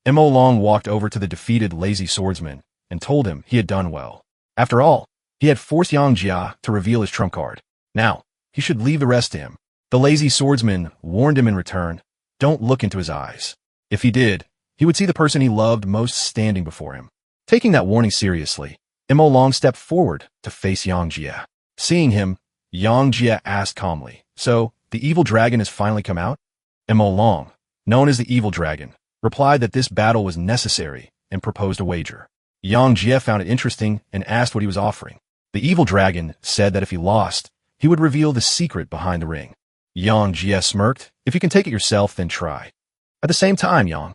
Mo Long walked over to the defeated Lazy Swordsman and told him he had done well. After all, he had forced Yang Jia to reveal his trump card. Now, he should leave the rest to him. The Lazy Swordsman warned him in return, don't look into his eyes. If he did, he would see the person he loved most standing before him. Taking that warning seriously, Mo Long stepped forward to face Yang Jia. Seeing him, Yang Jia asked calmly, "So, the evil dragon has finally come out?" Mo Long, known as the evil dragon, replied that this battle was necessary and proposed a wager. Yang Jia found it interesting and asked what he was offering. The evil dragon said that if he lost, he would reveal the secret behind the ring. Yang Jia smirked, "If you can take it yourself, then try." At the same time, Yang